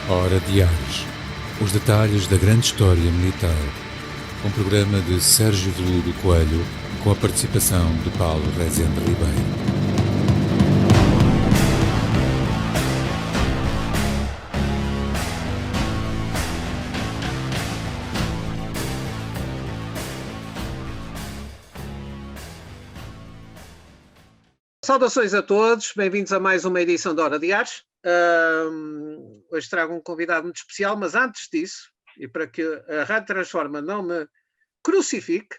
Hora de Ares. Os detalhes da grande história militar. Um programa de Sérgio Veludo Coelho, com a participação de Paulo Rezende Ribeiro. Saudações a todos, bem-vindos a mais uma edição da Hora de Ares. Hoje trago um convidado muito especial, mas antes disso, e para que a Rádio Transforma não me crucifique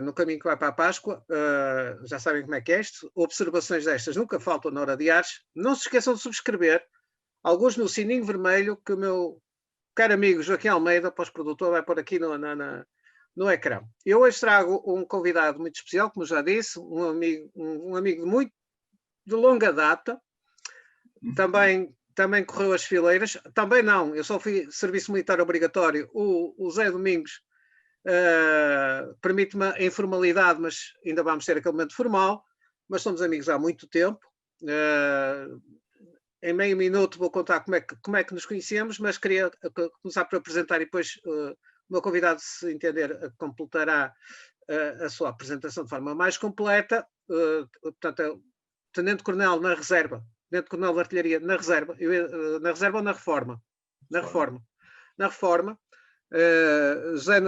no caminho que vai para a Páscoa, já sabem como é que é isto, observações destas nunca faltam na Hora de Ares. Não se esqueçam de subscrever, alguns no sininho vermelho, que o meu caro amigo Joaquim Almeida, pós-produtor, vai pôr aqui no ecrã. Eu hoje trago um convidado muito especial, como já disse, um amigo de longa data, também correu as fileiras, também não, eu só fui serviço militar obrigatório, o Zé Domingos permite-me a informalidade, mas ainda vamos ter aquele momento formal, mas somos amigos há muito tempo. Em meio minuto vou contar como é que nos conhecemos, mas queria começar por apresentar e depois o meu convidado, se entender, completará a sua apresentação de forma mais completa. Portanto, Tenente-Coronel na reserva, Tenente-Coronel de Artilharia na reserva, na reserva ou na reforma? Na reforma. Na reforma. José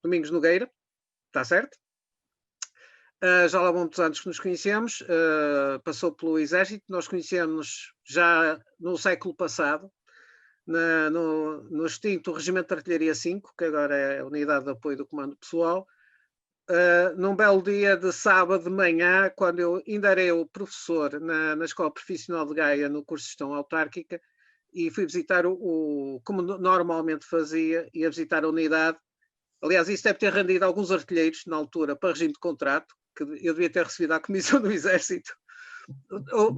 Domingos Nogueira, está certo? Já lá vão muitos anos que nos conhecemos, passou pelo Exército, nós conhecemos já no século passado, no extinto Regimento de Artilharia 5, que agora é a Unidade de Apoio do Comando Pessoal, num belo dia de sábado de manhã, quando eu ainda era eu professor na Escola Profissional de Gaia, no curso de Gestão Autárquica, e fui visitar como normalmente fazia, ia visitar a unidade. Aliás, isso deve ter rendido alguns artilheiros, na altura, para regime de contrato, que eu devia ter recebido à comissão do Exército.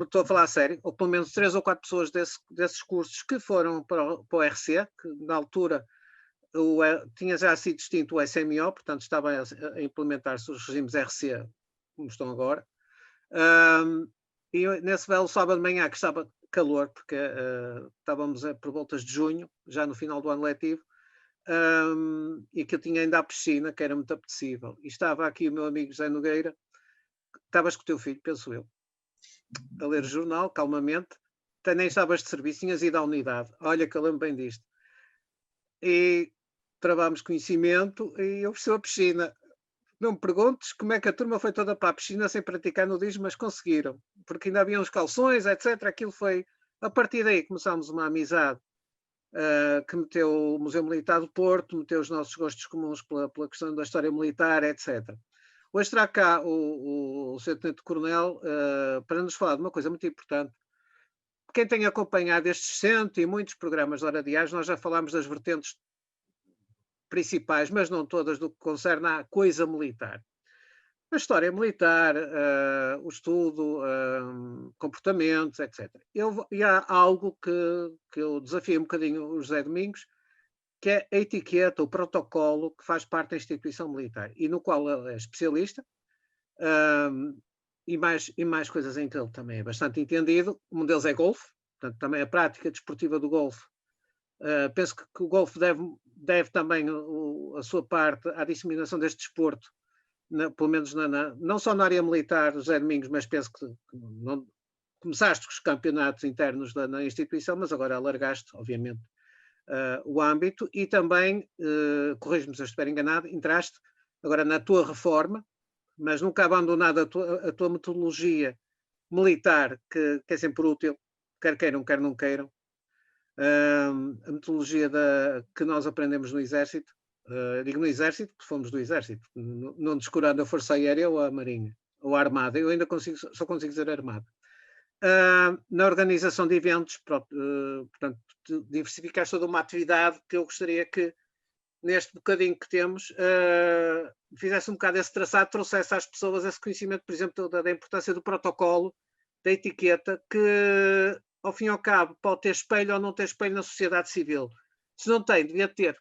Estou a falar a sério, ou pelo menos 3 ou 4 pessoas desses cursos que foram para o RC, que na altura tinha já sido extinto o SMO, portanto estava a implementar-se os regimes RC como estão agora. E nesse belo sábado de manhã, que estava calor, porque estávamos por voltas de junho, já no final do ano letivo, e que eu tinha ainda a piscina, que era muito apetecível. E estava aqui o meu amigo José Nogueira, estavas com o teu filho, penso eu, a ler o jornal, calmamente, nem estavas de serviço, tinhas ido à unidade. Olha que eu lembro bem disto. E travámos conhecimento e ofereceu a piscina. Não me perguntes como é que a turma foi toda para a piscina sem praticar nudismo, mas conseguiram, porque ainda havia uns calções, etc. Aquilo foi, a partir daí começámos uma amizade que meteu o Museu Militar do Porto, meteu os nossos gostos comuns pela questão da história militar, etc. Hoje terá cá o Sr. Tenente-Coronel para nos falar de uma coisa muito importante. Quem tem acompanhado estes 100 e muitos programas de Hora de Ares, nós já falámos das vertentes principais, mas não todas, do que concerne à coisa militar. A história militar, o estudo, comportamentos, etc. E há algo que eu desafio um bocadinho o José Domingos, que é a etiqueta, o protocolo que faz parte da instituição militar e no qual ele é especialista, e mais coisas em que ele também é bastante entendido. Um deles é golfe, portanto também a prática desportiva do golfe. Penso que o golfe deve também a sua parte à disseminação deste desporto, pelo menos não só na área militar, José Domingos, mas penso que não, começaste com os campeonatos internos na instituição, mas agora alargaste, obviamente, o âmbito e também, corrijo-me se eu estiver enganado, entraste agora na tua reforma, mas nunca abandonado a tua metodologia militar, que é sempre útil, quer queiram, quer não queiram. A metodologia que nós aprendemos no Exército, digo no Exército porque fomos do Exército, não descurando a Força Aérea ou a Marinha, ou a Armada, eu ainda só consigo dizer Armada. Na organização de eventos, portanto, diversificar toda uma atividade que eu gostaria que, neste bocadinho que temos, fizesse um bocado esse traçado, trouxesse às pessoas esse conhecimento, por exemplo, da importância do protocolo, da etiqueta, que ao fim e ao cabo pode ter espelho ou não ter espelho na sociedade civil. Se não tem, devia ter,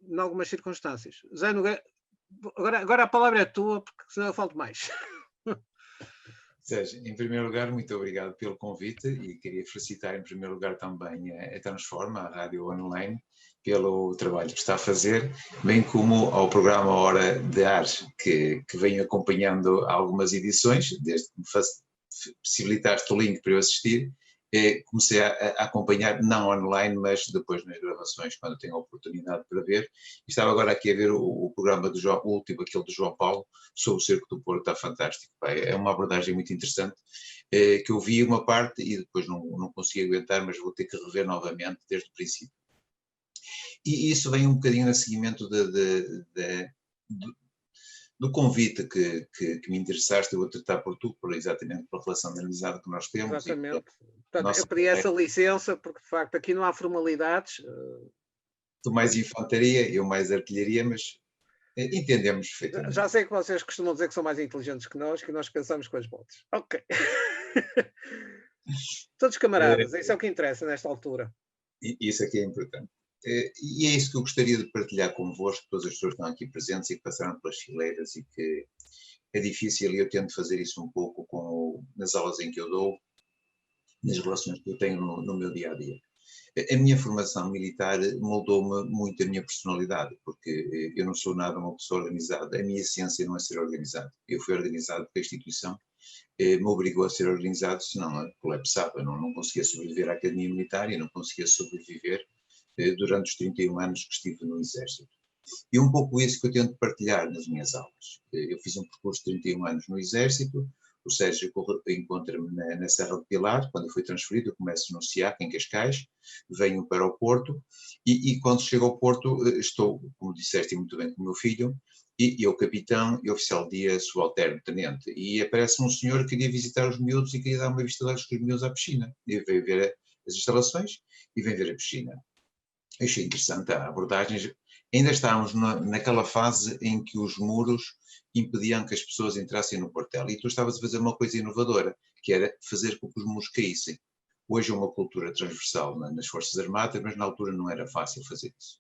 em algumas circunstâncias. Zé Nogueira, agora a palavra é tua, porque senão eu falo mais. Sérgio, em primeiro lugar, muito obrigado pelo convite e queria felicitar em primeiro lugar também a Transforma, a rádio online, pelo trabalho que está a fazer, bem como ao programa Hora de Ares, que venho acompanhando algumas edições, desde que me possibilitaste o link para eu assistir. Comecei a acompanhar, não online, mas depois nas gravações, quando tenho a oportunidade para ver. E estava agora aqui a ver o programa do João, o último, aquele do João Paulo, sobre o Cerco do Porto, está fantástico. É uma abordagem muito interessante, que eu vi uma parte e depois não consegui aguentar, mas vou ter que rever novamente desde o princípio. E isso vem um bocadinho no seguimento do convite que me interessaste. Eu vou tratar por tu, exatamente pela relação de amizade que nós temos. Exatamente. Portanto, eu pedi essa licença porque, de facto, aqui não há formalidades. Tu mais infantaria, eu mais artilharia, mas entendemos perfeitamente. Já sei que vocês costumam dizer que são mais inteligentes que nós pensamos com as botas. Ok. Todos camaradas, isso é o que interessa nesta altura. Isso aqui é importante. E é isso que eu gostaria de partilhar convosco, todas as pessoas que estão aqui presentes e que passaram pelas fileiras, e que é difícil, e eu tento fazer isso um pouco nas aulas em que eu dou, nas relações que eu tenho no meu dia-a-dia. A minha formação militar moldou-me muito a minha personalidade, porque eu não sou nada uma pessoa organizada. A minha essência não é ser organizado. Eu fui organizado porque a instituição me obrigou a ser organizado, senão eu colapsava. Não conseguia sobreviver à academia militar e não conseguia sobreviver durante os 31 anos que estive no Exército. E um pouco isso que eu tento partilhar nas minhas aulas. Eu fiz um percurso de 31 anos no Exército. O Sérgio encontra-me na Serra do Pilar. Quando eu fui transferido, eu começo no SIAC, em Cascais, venho para o Porto, e quando chego ao Porto, estou, como disseste muito bem, com o meu filho, e eu capitão e oficial de dia subalterno, tenente, e aparece um senhor que queria visitar os miúdos e queria dar uma vista de olhos com os miúdos à piscina. E veio ver as instalações e vem ver a piscina. Achei interessante a abordagem. Ainda estávamos naquela fase em que os muros impediam que as pessoas entrassem no quartel, e tu estavas a fazer uma coisa inovadora, que era fazer com que os muros caíssem. Hoje é uma cultura transversal nas Forças Armadas, mas na altura não era fácil fazer isso.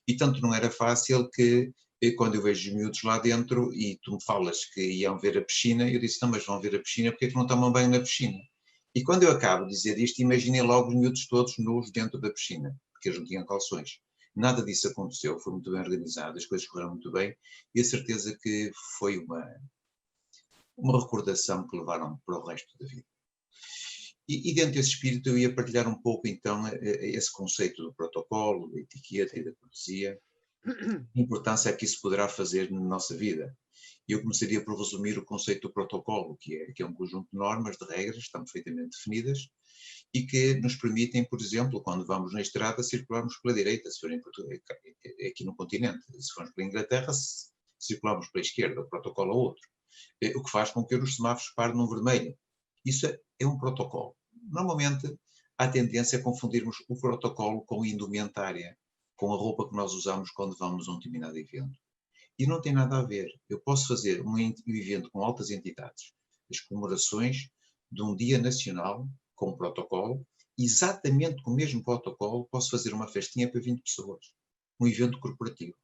E tanto não era fácil que, quando eu vejo os miúdos lá dentro e tu me falas que iam ver a piscina, eu disse, não, mas vão ver a piscina, porque é que não tomam banho na piscina? E quando eu acabo de dizer isto, imaginei logo os miúdos todos nus dentro da piscina, porque eles não tinham calções. Nada disso aconteceu, foi muito bem organizado, as coisas correram muito bem, e a certeza que foi uma recordação que levaram para o resto da vida. E dentro desse espírito eu ia partilhar um pouco então esse conceito do protocolo, da etiqueta e da cortesia, a importância que isso poderá fazer na nossa vida. Eu começaria por resumir o conceito do protocolo, que é um conjunto de normas, de regras, que estão perfeitamente definidas, e que nos permitem, por exemplo, quando vamos na estrada, circularmos pela direita, se forem aqui no continente. Se formos pela Inglaterra, circulamos pela esquerda, o protocolo é outro. O que faz com que os semáforos parem no vermelho. Isso é um protocolo. Normalmente, há tendência a confundirmos o protocolo com a indumentária, com a roupa que nós usamos quando vamos a um determinado evento. E não tem nada a ver. Eu posso fazer um evento com altas entidades, as comemorações de um dia nacional, com protocolo, exatamente com o mesmo protocolo, posso fazer uma festinha para 20 pessoas, um evento corporativo,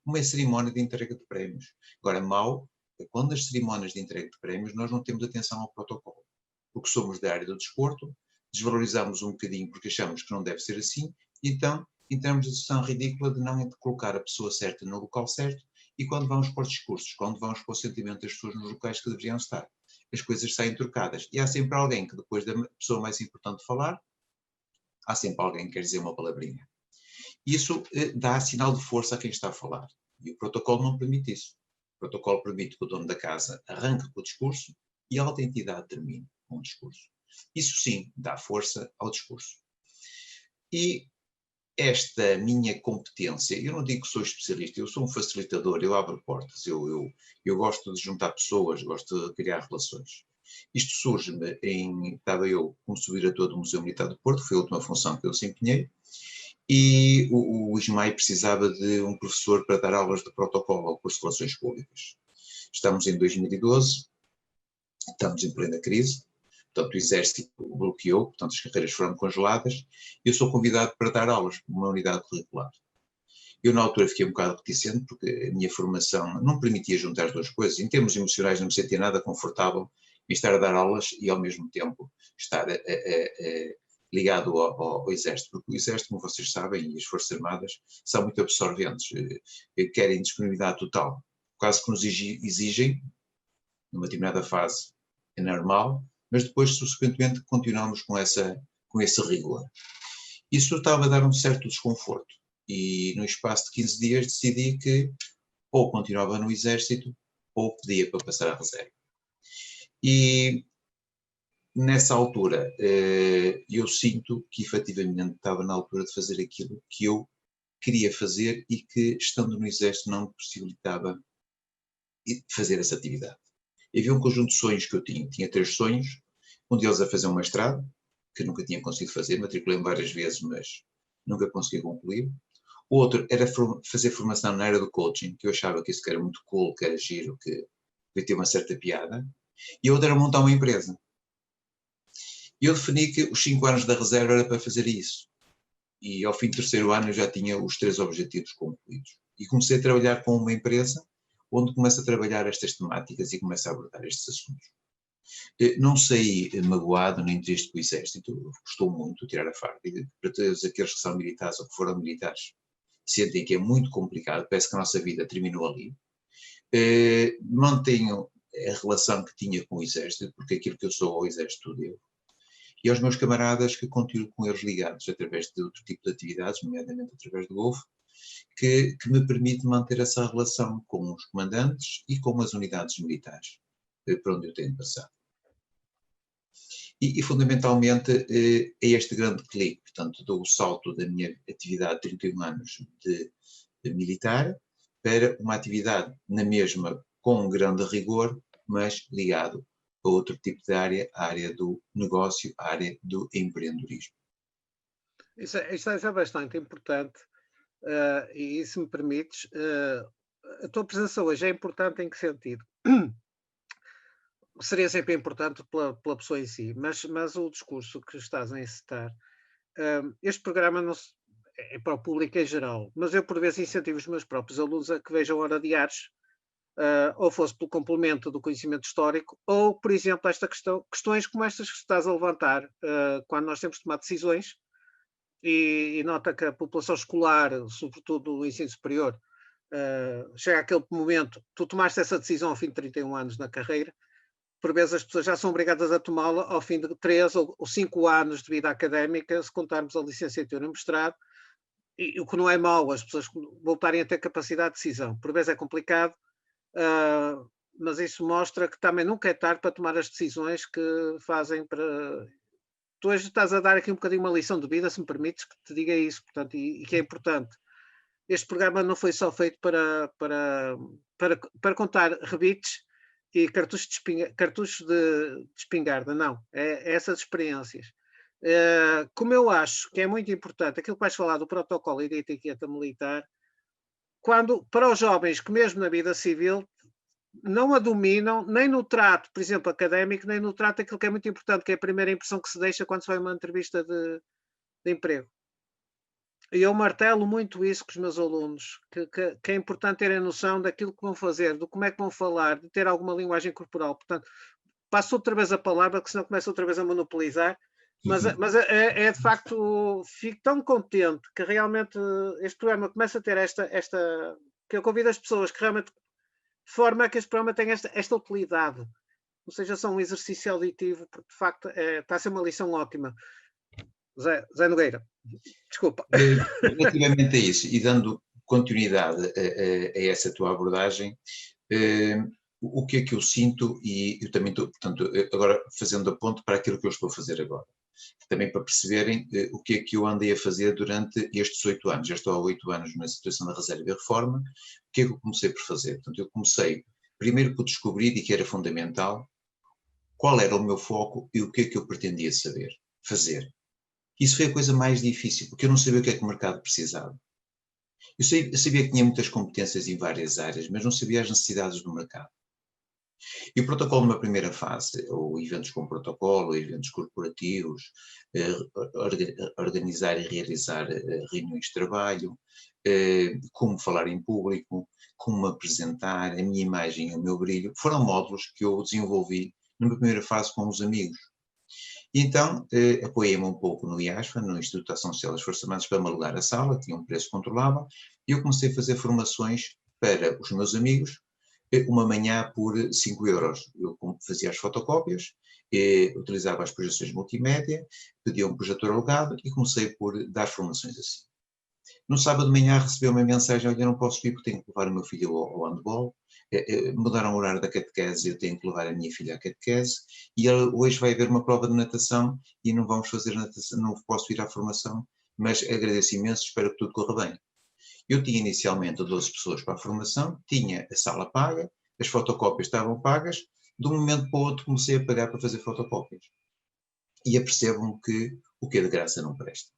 uma cerimónia de entrega de prémios. Agora, mau é quando nas cerimónias de entrega de prémios nós não temos atenção ao protocolo, porque somos da área do desporto, desvalorizamos um bocadinho porque achamos que não deve ser assim, e então entramos na situação ridícula de não colocar a pessoa certa no local certo, e quando vamos para os discursos, quando vamos para o sentimento das pessoas nos locais que deveriam estar, as coisas saem trocadas. E há sempre alguém que, depois da pessoa mais importante falar, há sempre alguém que quer dizer uma palavrinha. Isso dá sinal de força a quem está a falar. E o protocolo não permite isso. O protocolo permite que o dono da casa arranque com o discurso e a alta entidade termine com o discurso. Isso sim dá força ao discurso. E esta minha competência, eu não digo que sou especialista, eu sou um facilitador, eu abro portas, eu gosto de juntar pessoas, gosto de criar relações. Isto surge-me estava eu como subdiretor do Museu Militar do Porto, foi a última função que eu desempenhei, e o ISMAI precisava de um professor para dar aulas de protocolo ao curso de Relações Públicas. Estamos em 2012, estamos em plena crise. Portanto, o Exército bloqueou, portanto, as carreiras foram congeladas, e eu sou convidado para dar aulas numa unidade curricular. Eu, na altura, fiquei um bocado reticente, porque a minha formação não permitia juntar as duas coisas. Em termos emocionais, não me sentia nada confortável e estar a dar aulas e ao mesmo tempo estar ligado ao Exército, porque o Exército, como vocês sabem, e as Forças Armadas são muito absorventes, querem disponibilidade total, quase que nos exigem, numa determinada fase é normal, mas depois subsequentemente continuamos com esse rigor. Isso estava a dar um certo desconforto e no espaço de 15 dias decidi que ou continuava no Exército ou pedia para passar à reserva. E nessa altura eu sinto que efetivamente estava na altura de fazer aquilo que eu queria fazer e que estando no Exército não me possibilitava fazer essa atividade. Havia um conjunto de sonhos que eu tinha 3 sonhos, um deles a fazer um mestrado, que nunca tinha conseguido fazer, matriculei-me várias vezes, mas nunca consegui concluir. O outro era fazer formação na área do coaching, que eu achava que isso era muito cool, que era giro, que ter uma certa piada. E o outro era montar uma empresa. E eu defini que os 5 anos da reserva era para fazer isso. E ao fim do 3º ano eu já tinha os 3 objetivos concluídos. E comecei a trabalhar com uma empresa onde começo a trabalhar estas temáticas e começo a abordar estes assuntos. Não saí magoado nem triste com o Exército, gostou muito tirar a farda. Para todos aqueles que são militares ou que foram militares, sentem que é muito complicado, parece que a nossa vida terminou ali. Mantenho a relação que tinha com o Exército, porque aquilo que eu sou ao Exército devo. E aos meus camaradas que continuo com eles ligados através de outro tipo de atividades, nomeadamente através do Golfo, que me permite manter essa relação com os comandantes e com as unidades militares, por onde eu tenho passado. E fundamentalmente é este grande clique, portanto, dou o salto da minha atividade de 31 anos de militar para uma atividade na mesma com grande rigor, mas ligado a outro tipo de área, a área do negócio, a área do empreendedorismo. Isso é bastante importante e se me permites, a tua presença hoje é importante em que sentido? Seria sempre importante pela pessoa em si, mas o discurso que estás a encetar, este programa não é para o público em geral, mas eu por vezes incentivo os meus próprios alunos a que vejam hora diários, ou fosse pelo complemento do conhecimento histórico, ou, por exemplo, questões como estas que estás a levantar, quando nós temos de tomar decisões, e nota que a população escolar, sobretudo do ensino superior, chega àquele momento, tu tomaste essa decisão ao fim de 31 anos na carreira, por vezes as pessoas já são obrigadas a tomá-la ao fim de 3 ou 5 anos de vida académica, se contarmos a licenciatura e o mestrado, e o que não é mau, as pessoas voltarem a ter capacidade de decisão. Por vezes é complicado, mas isso mostra que também nunca é tarde para tomar as decisões que fazem para... Tu hoje estás a dar aqui um bocadinho uma lição de vida, se me permites que te diga isso, portanto, e que é importante. Este programa não foi só feito para contar rebites e cartuchos de espingarda, não. É essas experiências. Como eu acho que é muito importante, aquilo que vais falar do protocolo e da etiqueta militar, para os jovens que mesmo na vida civil não a dominam, nem no trato, por exemplo, académico, nem no trato aquilo que é muito importante, que é a primeira impressão que se deixa quando se vai a uma entrevista de emprego. E eu martelo muito isso com os meus alunos, que é importante terem noção daquilo que vão fazer, do como é que vão falar, de ter alguma linguagem corporal. Portanto, passo outra vez a palavra, porque senão começo outra vez a monopolizar, mas é de facto, fico tão contente que realmente este programa começa a ter esta que eu convido as pessoas que realmente, de forma que este programa tenha esta utilidade, ou seja, só um exercício auditivo, porque de facto está a ser uma lição ótima. Zé Nogueira, desculpa. Relativamente a isso, e dando continuidade a essa tua abordagem, o que é que eu sinto, e eu também estou, portanto, agora fazendo a ponte para aquilo que eu estou a fazer agora, também para perceberem o que é que eu andei a fazer durante estes 8 anos. Já estou há 8 anos na situação da reserva e reforma. O que é que eu comecei por fazer? Portanto, eu comecei primeiro por descobrir, e que era fundamental, qual era o meu foco e o que é que eu pretendia fazer. Isso foi a coisa mais difícil, porque eu não sabia o que é que o mercado precisava. Eu sabia que tinha muitas competências em várias áreas, mas não sabia as necessidades do mercado. E o protocolo numa primeira fase, ou eventos com protocolo, eventos corporativos, organizar e realizar reuniões de trabalho, como falar em público, como apresentar a minha imagem e o meu brilho, foram módulos que eu desenvolvi numa primeira fase com os amigos. E então apoiei-me um pouco no IASFA, no Instituto de Ação Social das Forças Armadas, para me alugar a sala, tinha um preço controlável, e eu comecei a fazer formações para os meus amigos, uma manhã por 5 euros. Eu fazia as fotocópias, utilizava as projeções multimédia, pedia um projetor alugado e comecei por dar formações assim. No sábado de manhã recebi uma mensagem: olha, eu não posso vir porque tenho que levar o meu filho ao handball, mudaram o horário da catequese, eu tenho que levar a minha filha à catequese, e hoje vai haver uma prova de natação e não vamos fazer natação, não posso ir à formação, mas agradeço imenso, espero que tudo corra bem. Eu tinha inicialmente 12 pessoas para a formação, tinha a sala paga, as fotocópias estavam pagas, de um momento para o outro comecei a pagar para fazer fotocópias. E apercebo-me que o que é de graça não presta.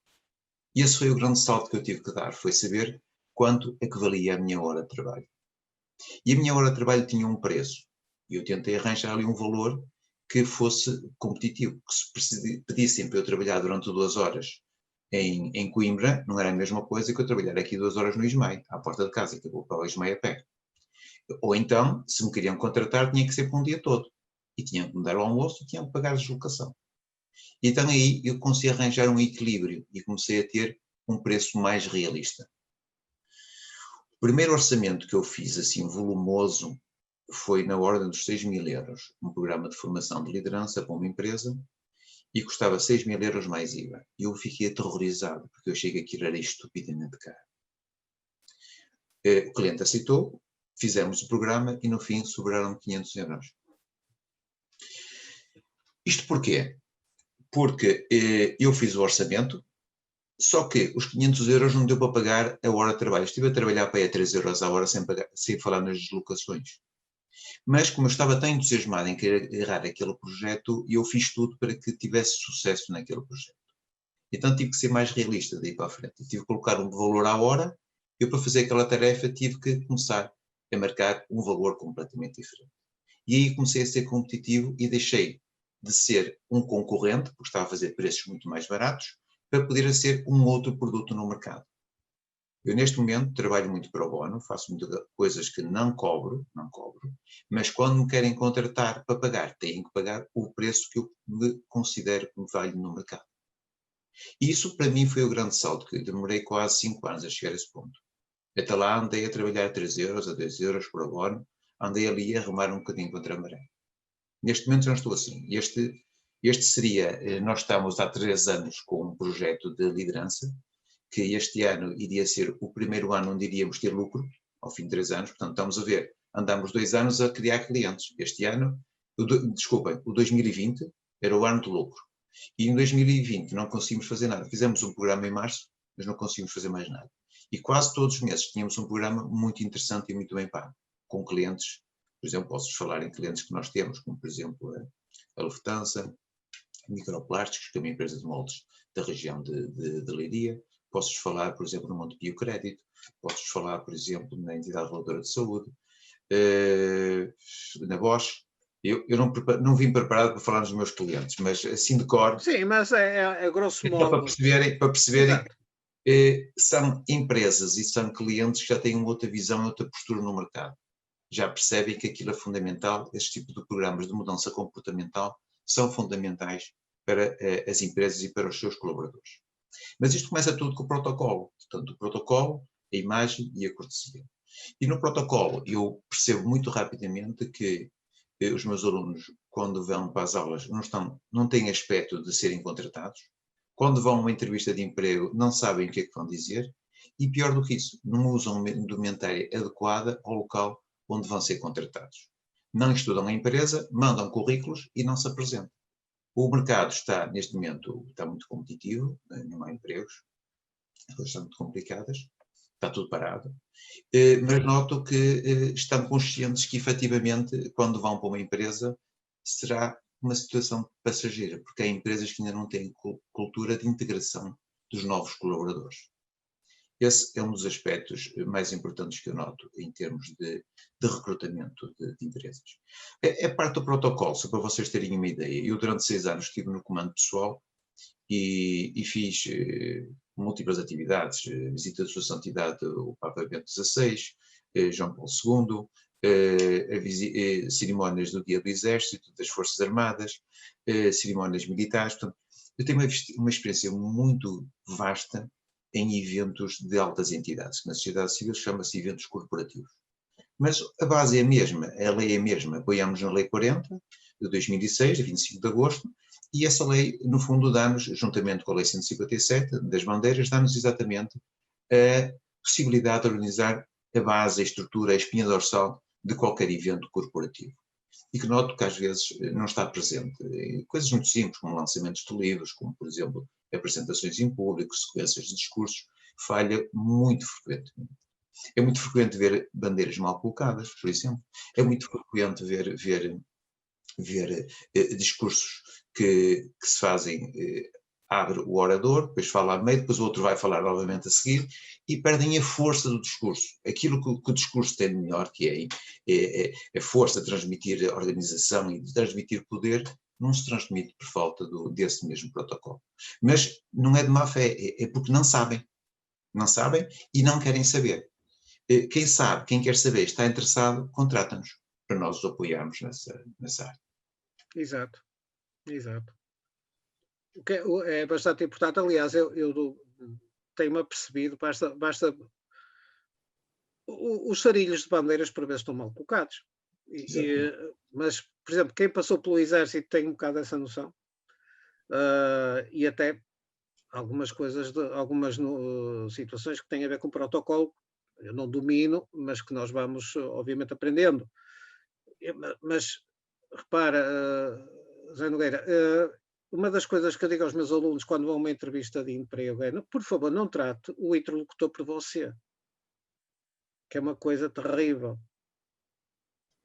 E esse foi o grande salto que eu tive que dar, foi saber quanto é que valia a minha hora de trabalho. E a minha hora de trabalho tinha um preço. E eu tentei arranjar ali um valor que fosse competitivo, que se pedissem para eu trabalhar durante 2 horas em Coimbra, não era a mesma coisa que eu trabalhar aqui 2 horas no Ismael, à porta de casa, que eu vou para o Ismael a pé. Ou então, se me queriam contratar, tinha que ser para um dia todo. E tinham que me dar o almoço e tinham que pagar a deslocação. Então aí eu consegui arranjar um equilíbrio e comecei a ter um preço mais realista. O primeiro orçamento que eu fiz, assim, volumoso, foi na ordem dos 6.000 euros. Um programa de formação de liderança para uma empresa e custava 6.000 euros mais IVA. E eu fiquei aterrorizado, porque eu achei que aquilo era estupidamente caro. O cliente aceitou, fizemos o programa e no fim sobraram 500 euros. Isto porquê? Porque eu fiz o orçamento, só que os 500 euros não deu para pagar a hora de trabalho. Estive a trabalhar para aí a 3 euros a hora sem falar nas deslocações. Mas como eu estava tão entusiasmado em querer agarrar aquele projeto, eu fiz tudo para que tivesse sucesso naquele projeto. Então tive que ser mais realista daí para a frente. Tive que colocar um valor à hora. Eu, para fazer aquela tarefa, tive que começar a marcar um valor completamente diferente. E aí comecei a ser competitivo e deixei de ser um concorrente, porque estava a fazer preços muito mais baratos, para poder ser um outro produto no mercado. Eu neste momento trabalho muito pro bono, faço muitas coisas que não cobro, mas quando me querem contratar para pagar, têm que pagar o preço que eu me considero que me vale no mercado. E isso para mim foi o grande salto, que demorei quase 5 anos a chegar a esse ponto. Até lá andei a trabalhar a 3 euros, a 2 euros pro bono, andei ali a remar um bocadinho contra a maré. Neste momento já não estou assim. Este seria, nós estamos há 3 anos com um projeto de liderança, que este ano iria ser o primeiro ano onde iríamos ter lucro, ao fim de 3 anos, portanto estamos a ver, andamos 2 anos a criar clientes. Este ano, desculpem, o 2020 era o ano de lucro. E em 2020 não conseguimos fazer nada. Fizemos um programa em março, mas não conseguimos fazer mais nada. E quase todos os meses tínhamos um programa muito interessante e muito bem pago, com clientes. Por exemplo, posso-vos falar em clientes que nós temos, como por exemplo a Lufthansa, Microplásticos, que é uma empresa de moldes da região de Leiria. Posso-vos falar, por exemplo, no Montepio Crédito. Posso-vos falar, por exemplo, na entidade reguladora de saúde, na Bosch. Eu não vim preparado para falar nos meus clientes, mas assim de cor. Sim, mas é grosso modo. Para perceberem são empresas e são clientes que já têm uma outra visão, outra postura no mercado. Já percebem que aquilo é fundamental, este tipo de programas de mudança comportamental são fundamentais para as empresas e para os seus colaboradores. Mas isto começa tudo com o protocolo. Portanto, o protocolo, a imagem e a cortesia. E no protocolo eu percebo muito rapidamente que os meus alunos, quando vão para as aulas, não têm aspecto de serem contratados. Quando vão a uma entrevista de emprego, não sabem o que é que vão dizer. E pior do que isso, não usam uma indumentária adequada ao local onde vão ser contratados. Não estudam a empresa, mandam currículos e não se apresentam. O mercado está, neste momento, está muito competitivo, não há empregos, as coisas estão muito complicadas, está tudo parado, mas noto que estão conscientes que, efetivamente, quando vão para uma empresa, será uma situação passageira, porque há empresas que ainda não têm cultura de integração dos novos colaboradores. Esse é um dos aspectos mais importantes que eu noto em termos de recrutamento de empresas. É parte do protocolo, só para vocês terem uma ideia. Eu durante 6 anos estive no comando pessoal e fiz múltiplas atividades, visita de sua santidade o Papa Bento XVI, João Paulo II, cerimónias do Dia do Exército, das Forças Armadas, cerimónias militares. Portanto, eu tenho uma experiência muito vasta em eventos de altas entidades, que na sociedade civil chama-se eventos corporativos. Mas a base é a mesma, a lei é a mesma. Apoiamos na Lei 40, de 2006, de 25 de agosto, e essa lei, no fundo, dá-nos, juntamente com a Lei 157, das bandeiras, dá-nos exatamente a possibilidade de organizar a base, a estrutura, a espinha dorsal de qualquer evento corporativo. E que noto que às vezes não está presente. Coisas muito simples, como lançamentos de livros, como, por exemplo, apresentações em público, sequências de discursos, falha muito frequentemente. É muito frequente ver bandeiras mal colocadas, por exemplo. É muito frequente ver discursos que se fazem, abre o orador, depois fala a meio, depois o outro vai falar novamente a seguir, e perdem a força do discurso. Aquilo que o discurso tem de melhor, que é a força de transmitir a organização e de transmitir poder, não se transmite por falta desse mesmo protocolo. Mas não é de má fé, é porque não sabem. Não sabem e não querem saber. Quem sabe, quem quer saber, está interessado, contrata-nos para nós os apoiarmos nessa área. Exato, exato. O que é bastante importante, aliás, eu tenho-me apercebido, basta os sarilhos de bandeiras por vezes estão mal colocados. Mas, por exemplo, quem passou pelo exército tem um bocado essa noção. E até algumas coisas, algumas situações que têm a ver com o protocolo, eu não domino, mas que nós vamos, obviamente, aprendendo. Mas, repara, Zé Nogueira, uma das coisas que eu digo aos meus alunos quando vão a uma entrevista de emprego é, por favor, não trate o interlocutor por você, que é uma coisa terrível.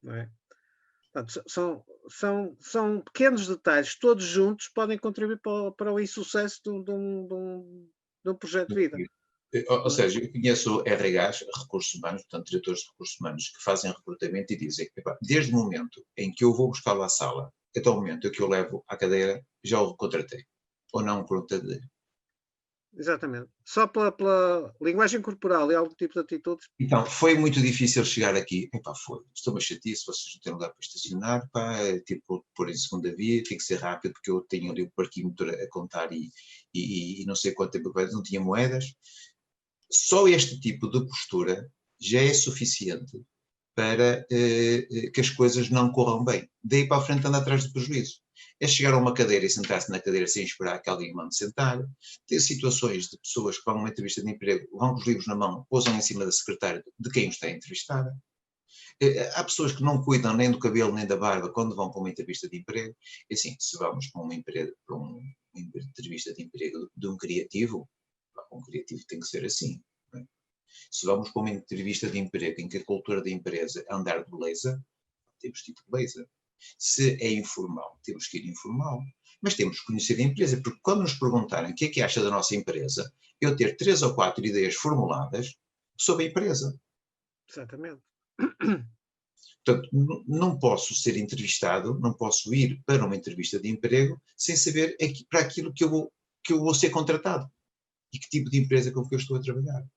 Não é? Portanto, são pequenos detalhes, todos juntos podem contribuir para o insucesso de um projeto de vida. Ou seja, eu conheço RHs, recursos humanos, portanto, diretores de recursos humanos, que fazem recrutamento e dizem, desde o momento em que eu vou buscá-lo à sala, até o momento em que eu levo à cadeira, já o contratei. Ou não o contratei. Exatamente. Só pela linguagem corporal e algum tipo de atitudes. Então, foi muito difícil chegar aqui. Foi. Estou uma chatice, vocês não têm lugar para estacionar, tipo, pôr em segunda via, tem que ser rápido, porque eu tenho ali o parquímetro a contar e não sei quanto tempo, não tinha moedas. Só este tipo de postura já é suficiente para que as coisas não corram bem. Daí para a frente anda atrás do prejuízo. É chegar a uma cadeira e sentar-se na cadeira sem esperar que alguém mande sentar. Ter situações de pessoas que vão a uma entrevista de emprego, vão com os livros na mão, pousam em cima da secretária de quem os está a entrevistar. Há pessoas que não cuidam nem do cabelo nem da barba quando vão para uma entrevista de emprego. E assim, se vamos para uma entrevista de emprego de um criativo tem que ser assim. Não é? Se vamos para uma entrevista de emprego em que a cultura da empresa é andar de blazer, temos que ir de blazer. Se é informal, temos que ir informal. Mas temos que conhecer a empresa, porque quando nos perguntarem o que é que acha da nossa empresa, eu ter 3 ou 4 ideias formuladas sobre a empresa. Exatamente. Portanto, não posso ser entrevistado, não posso ir para uma entrevista de emprego sem saber para aquilo que eu vou ser contratado. E que tipo de empresa com que eu estou a trabalhar.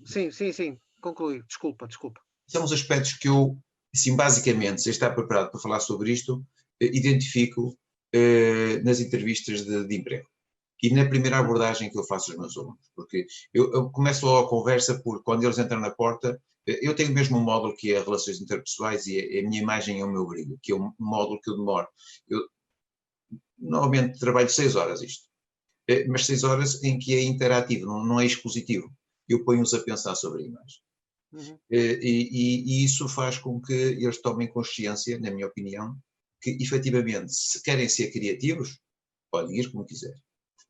Sim. Conclui. Desculpa. São os aspectos que eu, assim, basicamente, sem estar preparado para falar sobre isto, identifico nas entrevistas de emprego. E na primeira abordagem que eu faço aos meus alunos. Porque eu começo logo a conversa por quando eles entram na porta, eu tenho mesmo um módulo que é relações interpessoais e a minha imagem é o meu brilho, que é um módulo que eu demoro. Eu normalmente trabalho 6 horas isto. Mas 6 horas em que é interativo, não é expositivo. Eu ponho-os a pensar sobre a imagem. Uhum. E isso faz com que eles tomem consciência, na minha opinião, que efetivamente, se querem ser criativos, podem ir como quiser.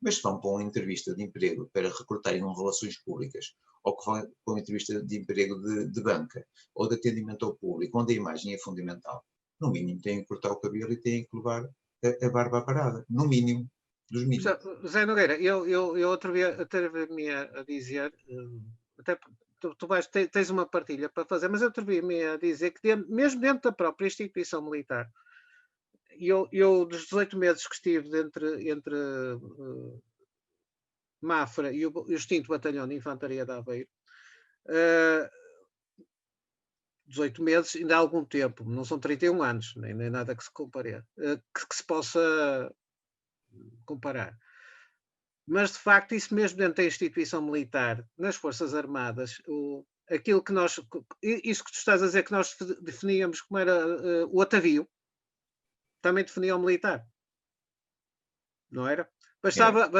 Mas se vão para uma entrevista de emprego para recrutarem relações públicas, ou que vão para uma entrevista de emprego de banca, ou de atendimento ao público, onde a imagem é fundamental, no mínimo têm que cortar o cabelo e têm que levar a barba à parada. No mínimo. Dos mínimos. Zé Nogueira, eu atrevi-me a dizer, até tu tens uma partilha para fazer, mas eu atrevi-me a dizer que mesmo dentro da própria instituição militar, eu dos 18 meses que estive entre Mafra e o extinto Batalhão de Infantaria de Aveiro, 18 meses ainda há algum tempo, não são 31 anos, nem nada que se compare, que se possa comparar. Mas, de facto, isso mesmo dentro da instituição militar, nas Forças Armadas, aquilo que nós, isso que tu estás a dizer que nós definíamos como era o atavio, também definia o militar, não era? Bastava,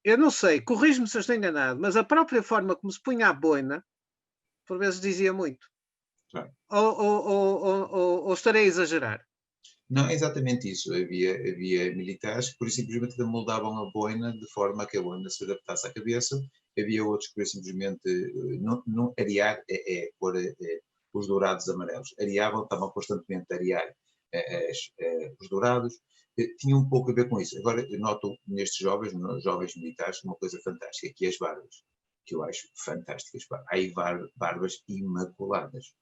eu não sei, corrijo-me se eu estou enganado, mas a própria forma como se punha a boina, por vezes dizia muito. Claro. Ou estarei a exagerar? Não, é exatamente isso. Havia militares que, por simplesmente, moldavam a boina de forma a que a boina se adaptasse à cabeça. Havia outros que, simplesmente, não arear pôr os dourados amarelos. Areavam, estavam constantemente a arear os dourados. Tinha um pouco a ver com isso. Agora, eu noto nestes jovens militares, uma coisa fantástica, que é as barbas, que eu acho fantásticas. Há aí barbas imaculadas.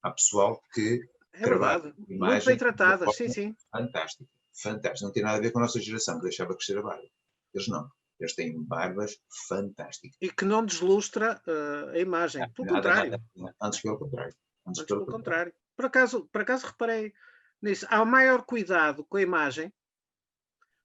Há pessoal que é verdade, muito bem tratadas, sim. Fantástico, fantástico. Não tem nada a ver com a nossa geração, que deixava crescer a barba. Eles não. Eles têm barbas fantásticas. E que não deslustra a imagem. Pelo contrário. Antes pelo contrário. Antes pelo contrário. Por acaso reparei nisso. Há o maior cuidado com a imagem.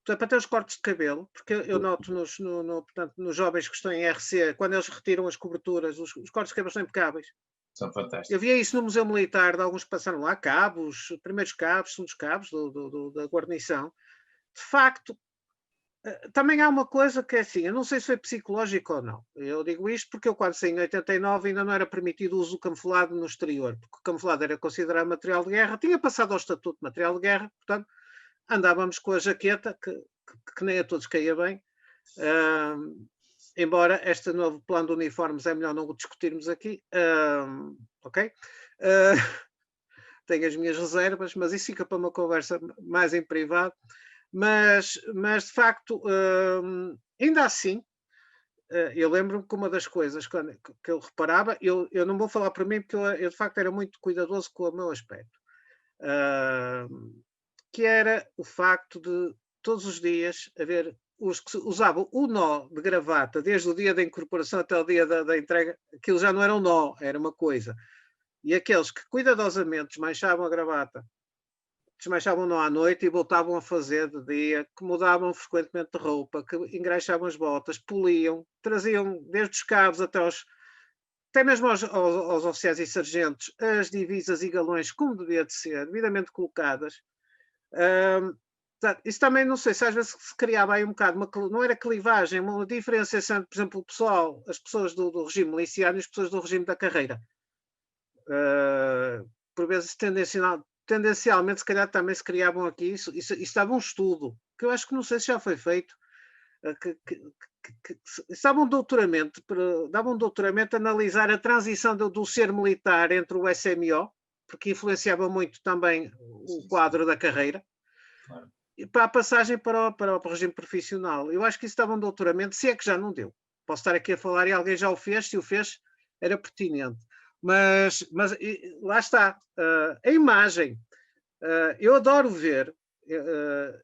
Portanto, para ter os cortes de cabelo, porque eu noto portanto, nos jovens que estão em RC, quando eles retiram as coberturas, os cortes de cabelo são impecáveis. São fantásticos. Eu via isso no Museu Militar, de alguns que passaram lá, cabos, primeiros cabos, segundos cabos da guarnição. De facto, também há uma coisa que é assim, eu não sei se foi psicológico ou não. Eu digo isto porque eu, quando saí em 89, ainda não era permitido o uso camuflado no exterior, porque o camuflado era considerado material de guerra, tinha passado ao estatuto de material de guerra, portanto, andávamos com a jaqueta, que nem a todos caía bem. Embora este novo plano de uniformes é melhor não o discutirmos aqui, ok? Tenho as minhas reservas, mas isso fica para uma conversa mais em privado. Mas de facto, ainda assim, eu lembro-me que uma das coisas que eu reparava, eu não vou falar por mim, porque eu de facto era muito cuidadoso com o meu aspecto, que era o facto de todos os dias haver os que usavam o nó de gravata, desde o dia da incorporação até o dia da entrega, aquilo já não era um nó, era uma coisa. E aqueles que cuidadosamente desmanchavam a gravata, desmanchavam o nó à noite e voltavam a fazer de dia, que mudavam frequentemente de roupa, que engraxavam as botas, poliam, traziam desde os cabos até mesmo aos oficiais e sargentos, as divisas e galões como devia de ser, devidamente colocadas. Isso também, não sei se às vezes se criava aí um bocado, não era clivagem, uma diferenciação, por exemplo, as pessoas do regime miliciano e as pessoas do regime da carreira. Por vezes, tendencialmente, se calhar também se criavam aqui, isso dava um estudo, que eu acho que não sei se já foi feito, dava um doutoramento a analisar a transição do ser militar entre o SMO, porque influenciava muito também o quadro da carreira, claro, e para a passagem para o regime profissional. Eu acho que isso dava um doutoramento, se é que já não deu. Posso estar aqui a falar e alguém já o fez, se o fez, era pertinente. Mas lá está, a imagem. Eu adoro ver, eu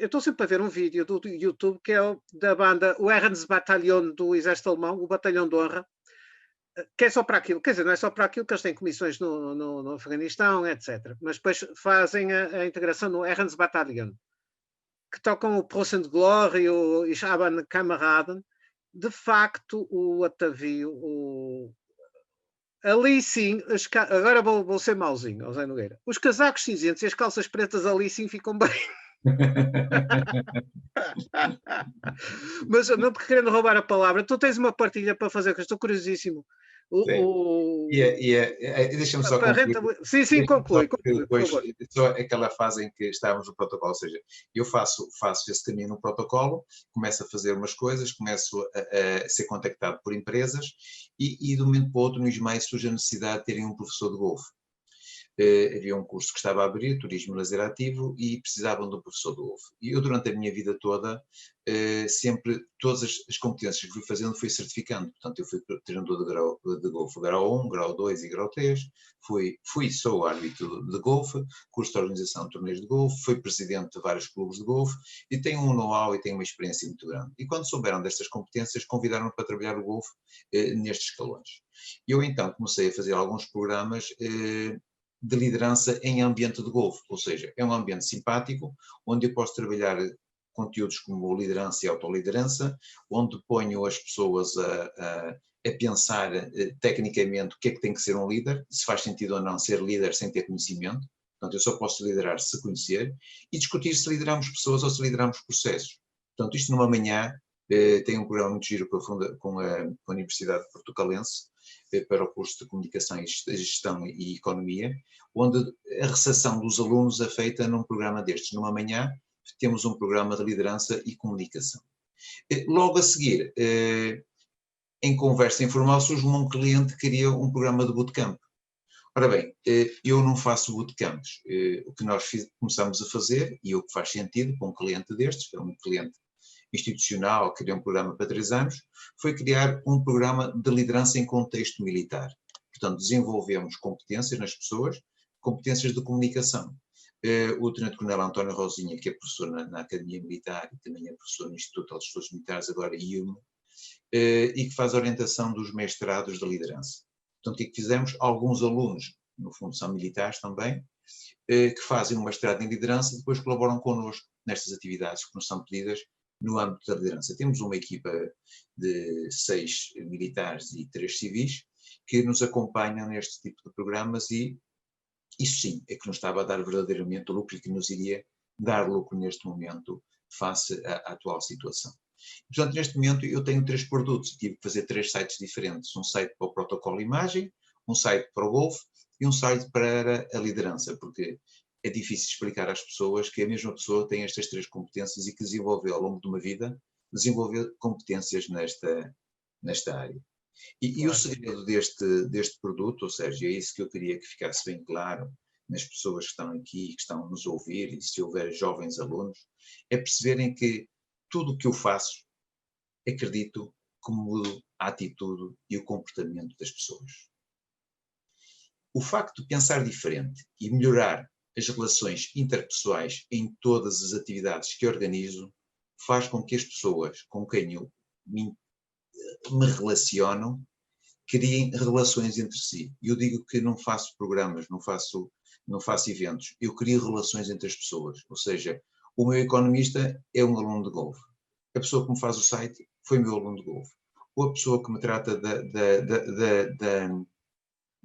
estou sempre a ver um vídeo do YouTube que é da banda o Ehrenbataillon do Exército Alemão, o Batalhão de Honra, que é só para aquilo, quer dizer, não é só para aquilo que eles têm comissões no Afeganistão, etc. Mas depois fazem a integração no Ehrenbataillon, que tocam o Prossen de Glory e o Ich habe einen Kameraden. De facto, o atavio, ali sim, agora vou ser mauzinho, José Nogueira. Os casacos cinzentos e as calças pretas ali sim ficam bem. Mas não te querendo roubar a palavra, tu tens uma partilha para fazer, que eu estou curiosíssimo. Deixa-me só concluir. Sim, conclui. Depois, só aquela fase em que estávamos no protocolo, ou seja, eu faço esse caminho no protocolo, começo a fazer umas coisas, começo a ser contactado por empresas e de um momento para o outro no ISMAI surge a necessidade de terem um professor de golfe. havia um curso que estava a abrir, Turismo e Lazer Ativo, e precisavam de um professor de golfe. E eu, durante a minha vida toda, sempre, todas as competências que fui fazendo, fui certificando. Portanto, eu fui treinador de golfe, grau 1, grau 2 e grau 3, sou árbitro de golfe, curso de organização de torneios de golfe, fui presidente de vários clubes de golfe, e tenho um know-how e tenho uma experiência muito grande. E quando souberam destas competências, convidaram-me para trabalhar o golfe nestes escalões. Eu, então, comecei a fazer alguns programas de liderança em ambiente de golfe, ou seja, é um ambiente simpático, onde eu posso trabalhar conteúdos como liderança e autoliderança, onde ponho as pessoas a pensar tecnicamente o que é que tem que ser um líder, se faz sentido ou não ser líder sem ter conhecimento. Portanto, eu só posso liderar se conhecer, e discutir se lideramos pessoas ou se lideramos processos. Portanto, isto numa manhã, tem um programa muito giro com a Universidade Portucalense, para o curso de Comunicação e Gestão e Economia, onde a recepção dos alunos é feita num programa destes. Numa manhã, temos um programa de liderança e comunicação. Logo a seguir, em conversa informal, surge-me um cliente que queria um programa de bootcamp. Ora bem, eu não faço bootcamps. O que nós começamos a fazer, e o que faz sentido para um cliente destes, que é um cliente institucional, que criou um programa para 3 anos, foi criar um programa de liderança em contexto militar. Portanto, desenvolvemos competências nas pessoas, competências de comunicação. O tenente-coronel António Rosinha, que é professor na Academia Militar e também é professor no Instituto de Estudos Militares, agora IUME, e que faz a orientação dos mestrados de liderança. Portanto, o que fizemos? Alguns alunos, no fundo são militares também, que fazem um mestrado em liderança e depois colaboram connosco nestas atividades que nos são pedidas no âmbito da liderança. Temos uma equipa de 6 militares e 3 civis que nos acompanham neste tipo de programas, e isso sim é que nos estava a dar verdadeiramente lucro e que nos iria dar lucro neste momento face à atual situação. Portanto, neste momento eu tenho 3 produtos, tive que fazer 3 sites diferentes, um site para o protocolo imagem, um site para o golfe e um site para a liderança, porque é difícil explicar às pessoas que a mesma pessoa tem estas 3 competências e que desenvolveu ao longo de uma vida, desenvolveu competências nesta área. E o segredo deste produto, ou seja, é isso que eu queria que ficasse bem claro nas pessoas que estão aqui, que estão a nos ouvir, e se houver jovens alunos, é perceberem que tudo o que eu faço, acredito que mudo a atitude e o comportamento das pessoas. O facto de pensar diferente e melhorar as relações interpessoais em todas as atividades que organizo faz com que as pessoas com quem eu me relaciono criem relações entre si. Eu digo que não faço programas, não faço eventos, eu crio relações entre as pessoas. Ou seja, o meu economista é um aluno de golfe. A pessoa que me faz o site foi meu aluno de golfe. Ou a pessoa que me trata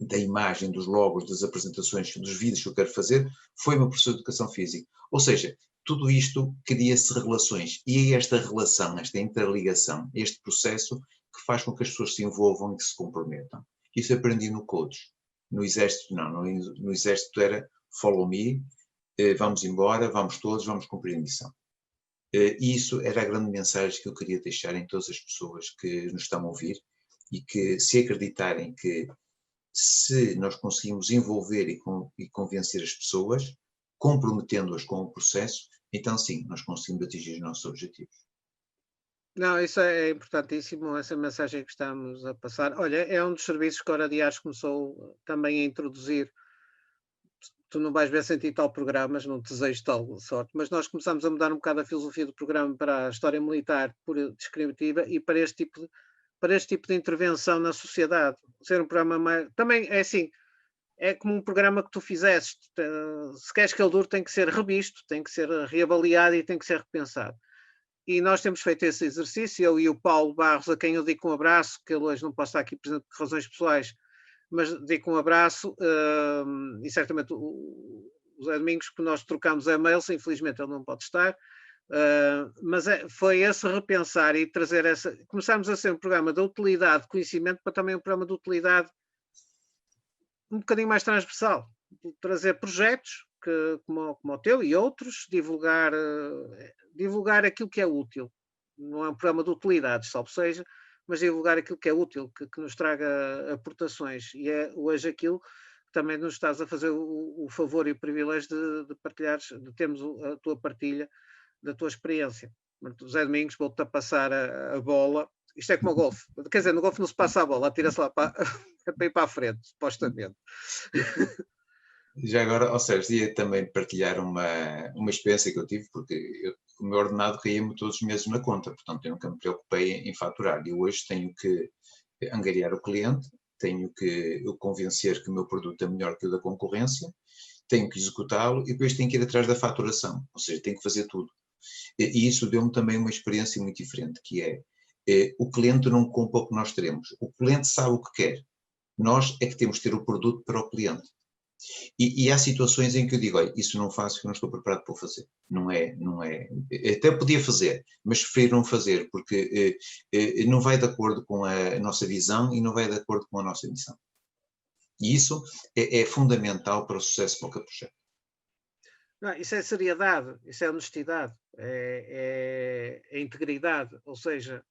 da imagem, dos logos, das apresentações, dos vídeos que eu quero fazer, foi meu professor de Educação Física. Ou seja, tudo isto cria-se relações. E é esta relação, esta interligação, este processo que faz com que as pessoas se envolvam e que se comprometam. Isso aprendi no coach. No Exército, não. No Exército era follow me, vamos embora, vamos todos, vamos cumprir a missão. E isso era a grande mensagem que eu queria deixar em todas as pessoas que nos estão a ouvir e que, se acreditarem que se nós conseguimos envolver e convencer as pessoas, comprometendo-as com o processo, então sim, nós conseguimos atingir os nossos objetivos. Não, isso é importantíssimo, essa mensagem que estamos a passar. Olha, é um dos serviços que a Hora de Ares começou também a introduzir. Tu não vais ver sentir tal programas, não te desejo tal sorte, mas nós começamos a mudar um bocado a filosofia do programa para a história militar pura descritiva e para este tipo de intervenção na sociedade. Ser um programa mais... Também é assim, é como um programa que tu fizeste. Se queres que ele dure, tem que ser revisto, tem que ser reavaliado e tem que ser repensado. E nós temos feito esse exercício, eu e o Paulo Barros, a quem eu digo um abraço, que ele hoje não pode estar aqui presente por razões pessoais, mas digo um abraço, e certamente o Zé Domingos, que nós trocamos e-mails, infelizmente ele não pode estar, mas foi esse repensar e trazer essa... Começámos a ser um programa de utilidade de conhecimento para também um programa de utilidade um bocadinho mais transversal, trazer projetos como o teu e outros, divulgar aquilo que é útil. Não é um programa de utilidades, salvo seja, mas divulgar aquilo que é útil, que nos traga aportações. E é hoje aquilo também nos estás a fazer o favor e o privilégio de partilhares, de termos a tua partilha da tua experiência. José Domingos, vou-te a passar a bola. Isto é como o golfe. Quer dizer, no golfe não se passa a bola, atira-se lá para ir para a frente, supostamente. Já agora, ou seja, ia também partilhar uma experiência que eu tive, porque o meu ordenado caía-me todos os meses na conta, portanto eu nunca me preocupei em faturar. E hoje tenho que angariar o cliente, tenho que o convencer que o meu produto é melhor que o da concorrência, tenho que executá-lo e depois tenho que ir atrás da faturação, ou seja, tenho que fazer tudo. E isso deu-me também uma experiência muito diferente, que é o cliente não compra o que nós teremos, o cliente sabe o que quer, nós é que temos que ter o produto para o cliente. E há situações em que eu digo, olha, isso não faço porque eu não estou preparado para o fazer. Não é, até podia fazer, mas prefiro não fazer, porque não vai de acordo com a nossa visão e não vai de acordo com a nossa missão. E isso é fundamental para o sucesso de qualquer projeto. Não, isso é seriedade, isso é honestidade, é integridade, ou seja,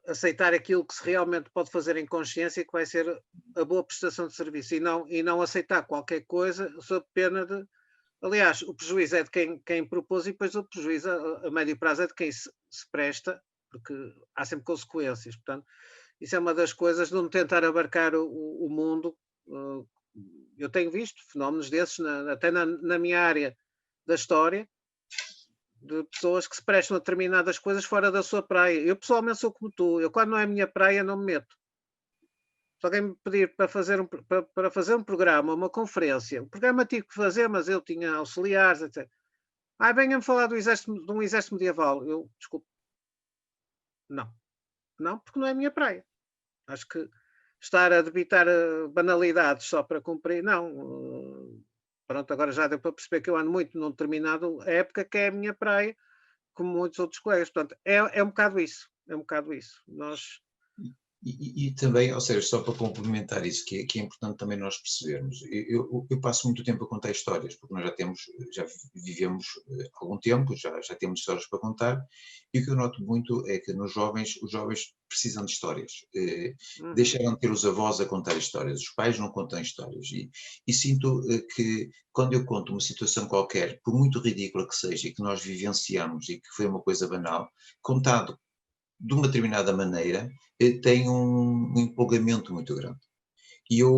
aceitar aquilo que se realmente pode fazer em consciência e que vai ser a boa prestação de serviço e não aceitar qualquer coisa sob pena de... Aliás, o prejuízo é de quem propôs e depois o prejuízo a médio prazo é de quem se presta, porque há sempre consequências. Portanto, isso é uma das coisas de não tentar abarcar o mundo. Eu tenho visto fenómenos desses, até na minha área da história, de pessoas que se prestam a determinadas coisas fora da sua praia. Eu pessoalmente sou como tu. Eu, quando não é a minha praia, não me meto. Se alguém me pedir para fazer um programa, uma conferência, o programa tive que fazer, mas eu tinha auxiliares, etc. Venha-me falar de um exército medieval. Eu, desculpe. Não. Não, porque não é a minha praia. Acho que estar a debitar banalidades só para cumprir, não. Pronto, agora já deu para perceber que eu ando muito num determinado época que é a minha praia, como muitos outros colegas. Portanto, é um bocado isso. É um bocado isso. Nós... E também, ou seja, só para complementar isso, que é importante também nós percebermos, eu passo muito tempo a contar histórias, porque nós já vivemos algum tempo, já temos histórias para contar, e o que eu noto muito é que os jovens precisam de histórias, deixaram de ter os avós a contar histórias, os pais não contam histórias, e sinto que quando eu conto uma situação qualquer, por muito ridícula que seja, e que nós vivenciamos e que foi uma coisa banal, contado de uma determinada maneira, tem um empolgamento muito grande. E eu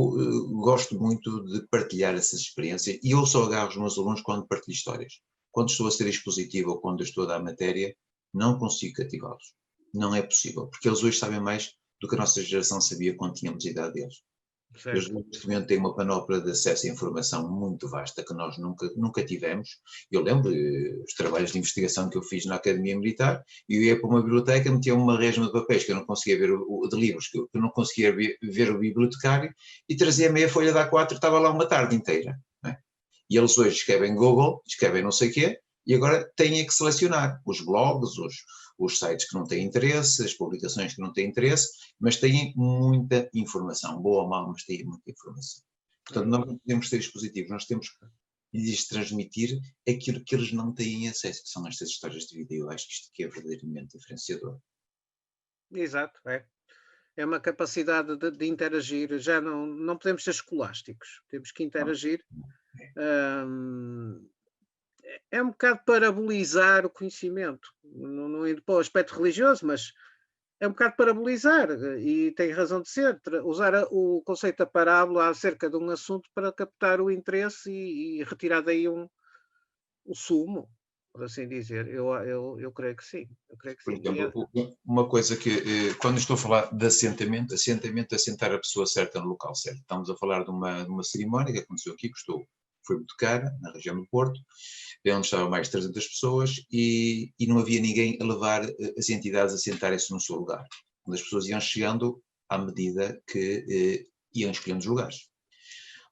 gosto muito de partilhar essas experiências e eu só agarro os meus alunos quando partilho histórias. Quando estou a ser expositivo ou quando estou a dar matéria, não consigo cativá-los. Não é possível, porque eles hoje sabem mais do que a nossa geração sabia quando tínhamos a idade deles. Eles neste momento têm uma panóplia de acesso à informação muito vasta que nós nunca tivemos. Eu lembro os trabalhos de investigação que eu fiz na Academia Militar e eu ia para uma biblioteca, metia uma resma de papéis que eu não conseguia ver, de livros que eu não conseguia ver o bibliotecário e trazia meia folha de A4 e estava lá uma tarde inteira. Não é? E eles hoje escrevem Google, escrevem não sei o quê e agora têm que selecionar os blogs, os sites que não têm interesse, as publicações que não têm interesse, mas têm muita informação, boa ou mal, mas têm muita informação. Portanto, nós não podemos ser expositivos, nós temos que lhes transmitir aquilo que eles não têm acesso, que são estas histórias de vida, e eu acho que isto aqui é verdadeiramente diferenciador. Exato, é uma capacidade de interagir, já não podemos ser escolásticos, temos que interagir. É um bocado parabolizar o conhecimento, não indo para o aspecto religioso, mas é um bocado parabolizar, e tem razão de ser, usar o conceito da parábola acerca de um assunto para captar o interesse e retirar daí o sumo, por assim dizer. Eu creio que sim. Por exemplo, uma coisa que, quando estou a falar de assentamento é assentar a pessoa certa no local certo. Estamos a falar de uma cerimónia que aconteceu aqui, foi muito cara, na região do Porto, onde estavam mais de 300 pessoas e não havia ninguém a levar as entidades a sentarem-se no seu lugar. As pessoas iam chegando à medida que iam escolhendo os lugares.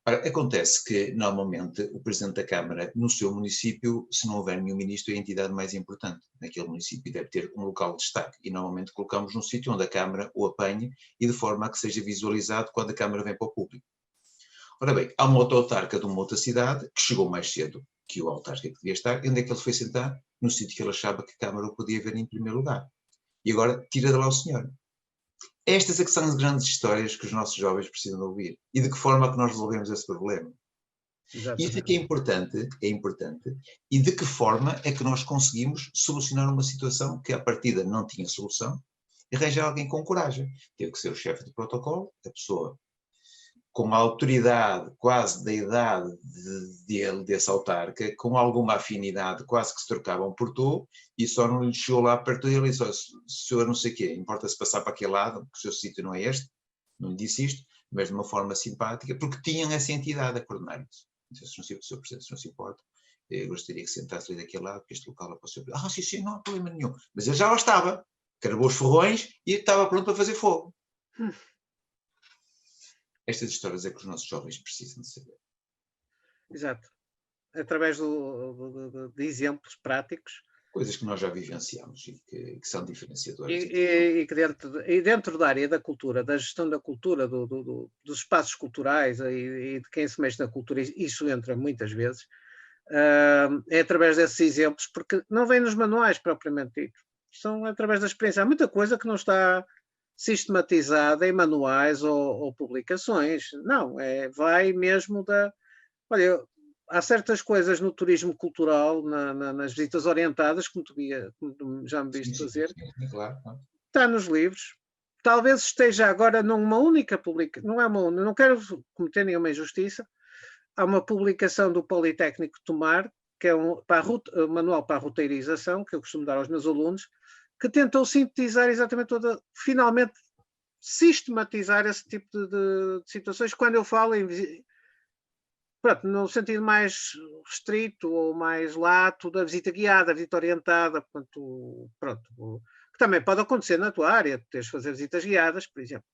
Ora, acontece que, normalmente, o Presidente da Câmara, no seu município, se não houver nenhum ministro, é a entidade mais importante naquele município, deve ter um local de destaque, e normalmente colocamos num sítio onde a Câmara o apanhe e de forma a que seja visualizado quando a Câmara vem para o público. Ora bem, há uma autarca de uma outra cidade que chegou mais cedo que o autarca que devia estar, e onde é que ele foi sentar? No sítio que ele achava que a Câmara o podia ver em primeiro lugar. E agora tira de lá o senhor. Estas é que são as grandes histórias que os nossos jovens precisam de ouvir. E de que forma é que nós resolvemos esse problema. Isto é que é importante, e de que forma é que nós conseguimos solucionar uma situação que à partida não tinha solução, e arranjar alguém com coragem. Teve que ser o chefe de protocolo, a pessoa com a autoridade quase da idade desse autarca, com alguma afinidade, quase que se trocavam por tu, e só não lhe chegou lá perto dele e disse: senhor não sei o quê, importa-se passar para aquele lado, porque o seu sítio não é este, não lhe disse isto, mas de uma forma simpática, porque tinham essa entidade a coordenar isso. Se o senhor presidente não se importa, eu gostaria que sentasse ali daquele lado, porque este local é para o senhor. Sim, não há problema nenhum. Mas ele já lá estava, carregou os ferrões e estava pronto para fazer fogo. Estas histórias é que os nossos jovens precisam de saber. Exato. Através de exemplos práticos. Coisas que nós já vivenciamos e que são diferenciadoras. E que dentro da área da cultura, da gestão da cultura, dos espaços culturais e de quem se mexe na cultura, isso entra muitas vezes, é através desses exemplos, porque não vem nos manuais propriamente dito. São através da experiência. Há muita coisa que não está sistematizada em manuais ou publicações. Não, vai mesmo da... Olha, há certas coisas no turismo cultural, nas visitas orientadas, como tu já me viste fazer, sim, claro. Está nos livros. Talvez esteja agora numa única publicação, não quero cometer nenhuma injustiça, há uma publicação do Politécnico de Tomar, que é um manual para a roteirização, que eu costumo dar aos meus alunos, que tentou sintetizar exatamente finalmente sistematizar esse tipo de situações. Quando eu falo pronto, no sentido mais restrito ou mais lato da visita guiada, a visita orientada, portanto, pronto, que também pode acontecer na tua área, teres de fazer visitas guiadas, por exemplo,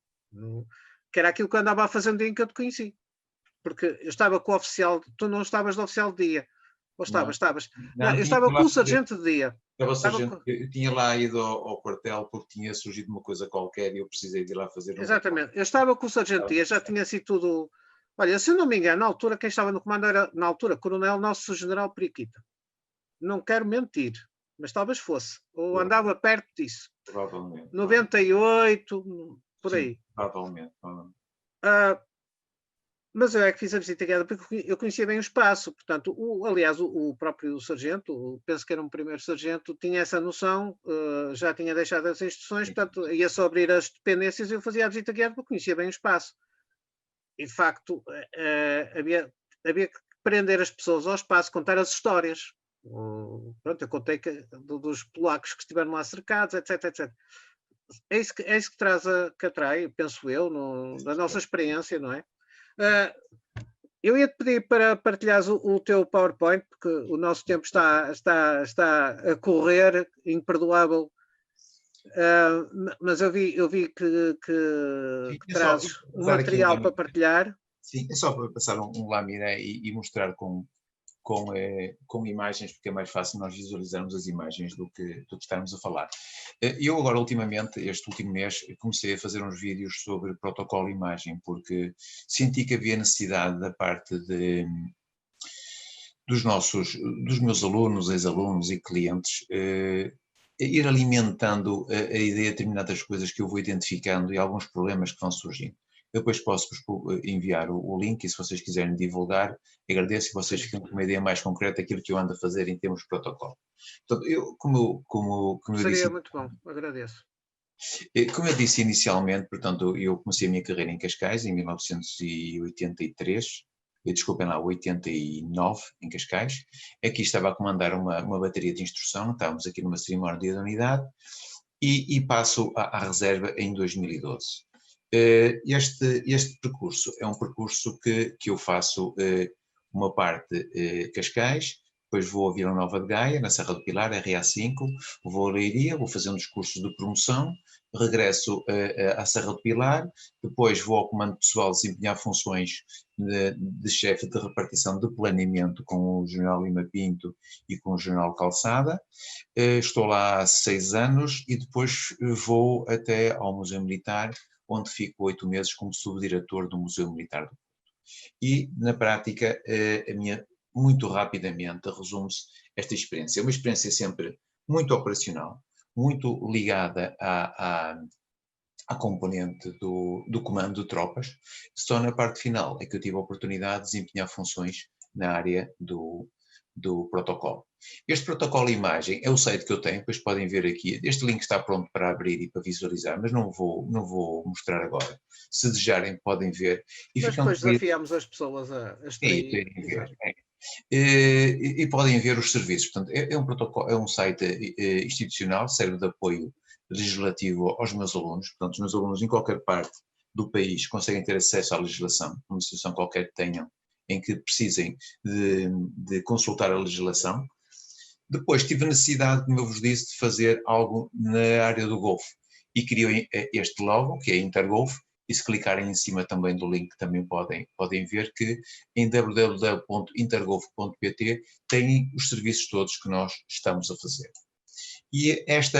que era aquilo que eu andava a fazer no dia em que eu te conheci, porque eu estava com o oficial, tu não estavas de oficial de dia, ou estavas? Não, eu estava com o sargento de dia. Eu tinha lá ido ao quartel porque tinha surgido uma coisa qualquer e eu precisei de ir lá fazer Exatamente, eu estava com o sargento de dia, já tinha sido tudo... Olha, se eu não me engano, na altura, quem estava no comando era, na altura, Coronel Nosso General Periquita. Não quero mentir, mas talvez fosse. Ou andava perto disso. Provavelmente. 98, por aí. Sim, provavelmente. Mas eu é que fiz a visita guiada porque eu conhecia bem o espaço. Portanto, aliás, o próprio sargento, penso que era um primeiro sargento, tinha essa noção, já tinha deixado as instruções, portanto, ia só abrir as dependências e eu fazia a visita guiada porque conhecia bem o espaço. E, de facto, havia que prender as pessoas ao espaço, contar as histórias. Pronto, eu contei dos polacos que estiveram lá cercados, etc, etc. É isso que atrai, penso eu, da nossa experiência, não é? Eu ia-te pedir para partilhares o teu PowerPoint, porque o nosso tempo está a correr, imperdoável. Mas eu vi que trazes um material para partilhar. Sim, é só para passar um lâmina e mostrar com imagens, porque é mais fácil nós visualizarmos as imagens do que estarmos a falar. Eu agora, ultimamente, este último mês, comecei a fazer uns vídeos sobre protocolo e imagem, porque senti que havia necessidade da parte dos meus alunos, ex-alunos e clientes, ir alimentando a ideia de determinadas coisas que eu vou identificando e alguns problemas que vão surgindo. Eu depois posso-vos enviar o link e se vocês quiserem divulgar, agradeço e vocês ficam com uma ideia mais concreta daquilo que eu ando a fazer em termos de protocolo. Portanto, como eu disse... Seria muito bom, agradeço. Como eu disse inicialmente, portanto, eu comecei a minha carreira em Cascais em 1983, desculpem lá, 89, em Cascais. Aqui estava a comandar uma bateria de instrução, estávamos aqui numa cerimónia de unidade, e passo à reserva em 2012. Este percurso é um percurso que eu faço uma parte Cascais, depois vou a Vila Nova de Gaia, na Serra do Pilar, RA5, vou a Leiria, vou fazer um dos cursos de promoção, regresso à Serra do Pilar, depois vou ao comando pessoal desempenhar funções de chefe de repartição de planeamento com o General Lima Pinto e com o General Calçada. Estou lá há 6 anos e depois vou até ao Museu Militar, onde fico 8 meses como subdiretor do Museu Militar do Porto. E, na prática, muito rapidamente, resume-se esta experiência. É uma experiência sempre muito operacional, muito ligada à à componente do comando de tropas. Só na parte final é que eu tive a oportunidade de desempenhar funções na área do protocolo. Este protocolo imagem é o site que eu tenho, depois podem ver aqui. Este link está pronto para abrir e para visualizar, mas não vou mostrar agora. Se desejarem, podem ver. E Mas depois desafiamos as pessoas a extrair. ver. E podem ver os serviços. Portanto, é um protocolo, é um site institucional, serve de apoio legislativo aos meus alunos. Portanto, os meus alunos em qualquer parte do país conseguem ter acesso à legislação, uma instituição qualquer que tenham, em que precisem de consultar a legislação. Depois tive a necessidade, como eu vos disse, de fazer algo na área do Golfo e criei este logo, que é Intergolf, e se clicarem em cima também do link também podem ver que em www.intergolf.pt têm os serviços todos que nós estamos a fazer. E este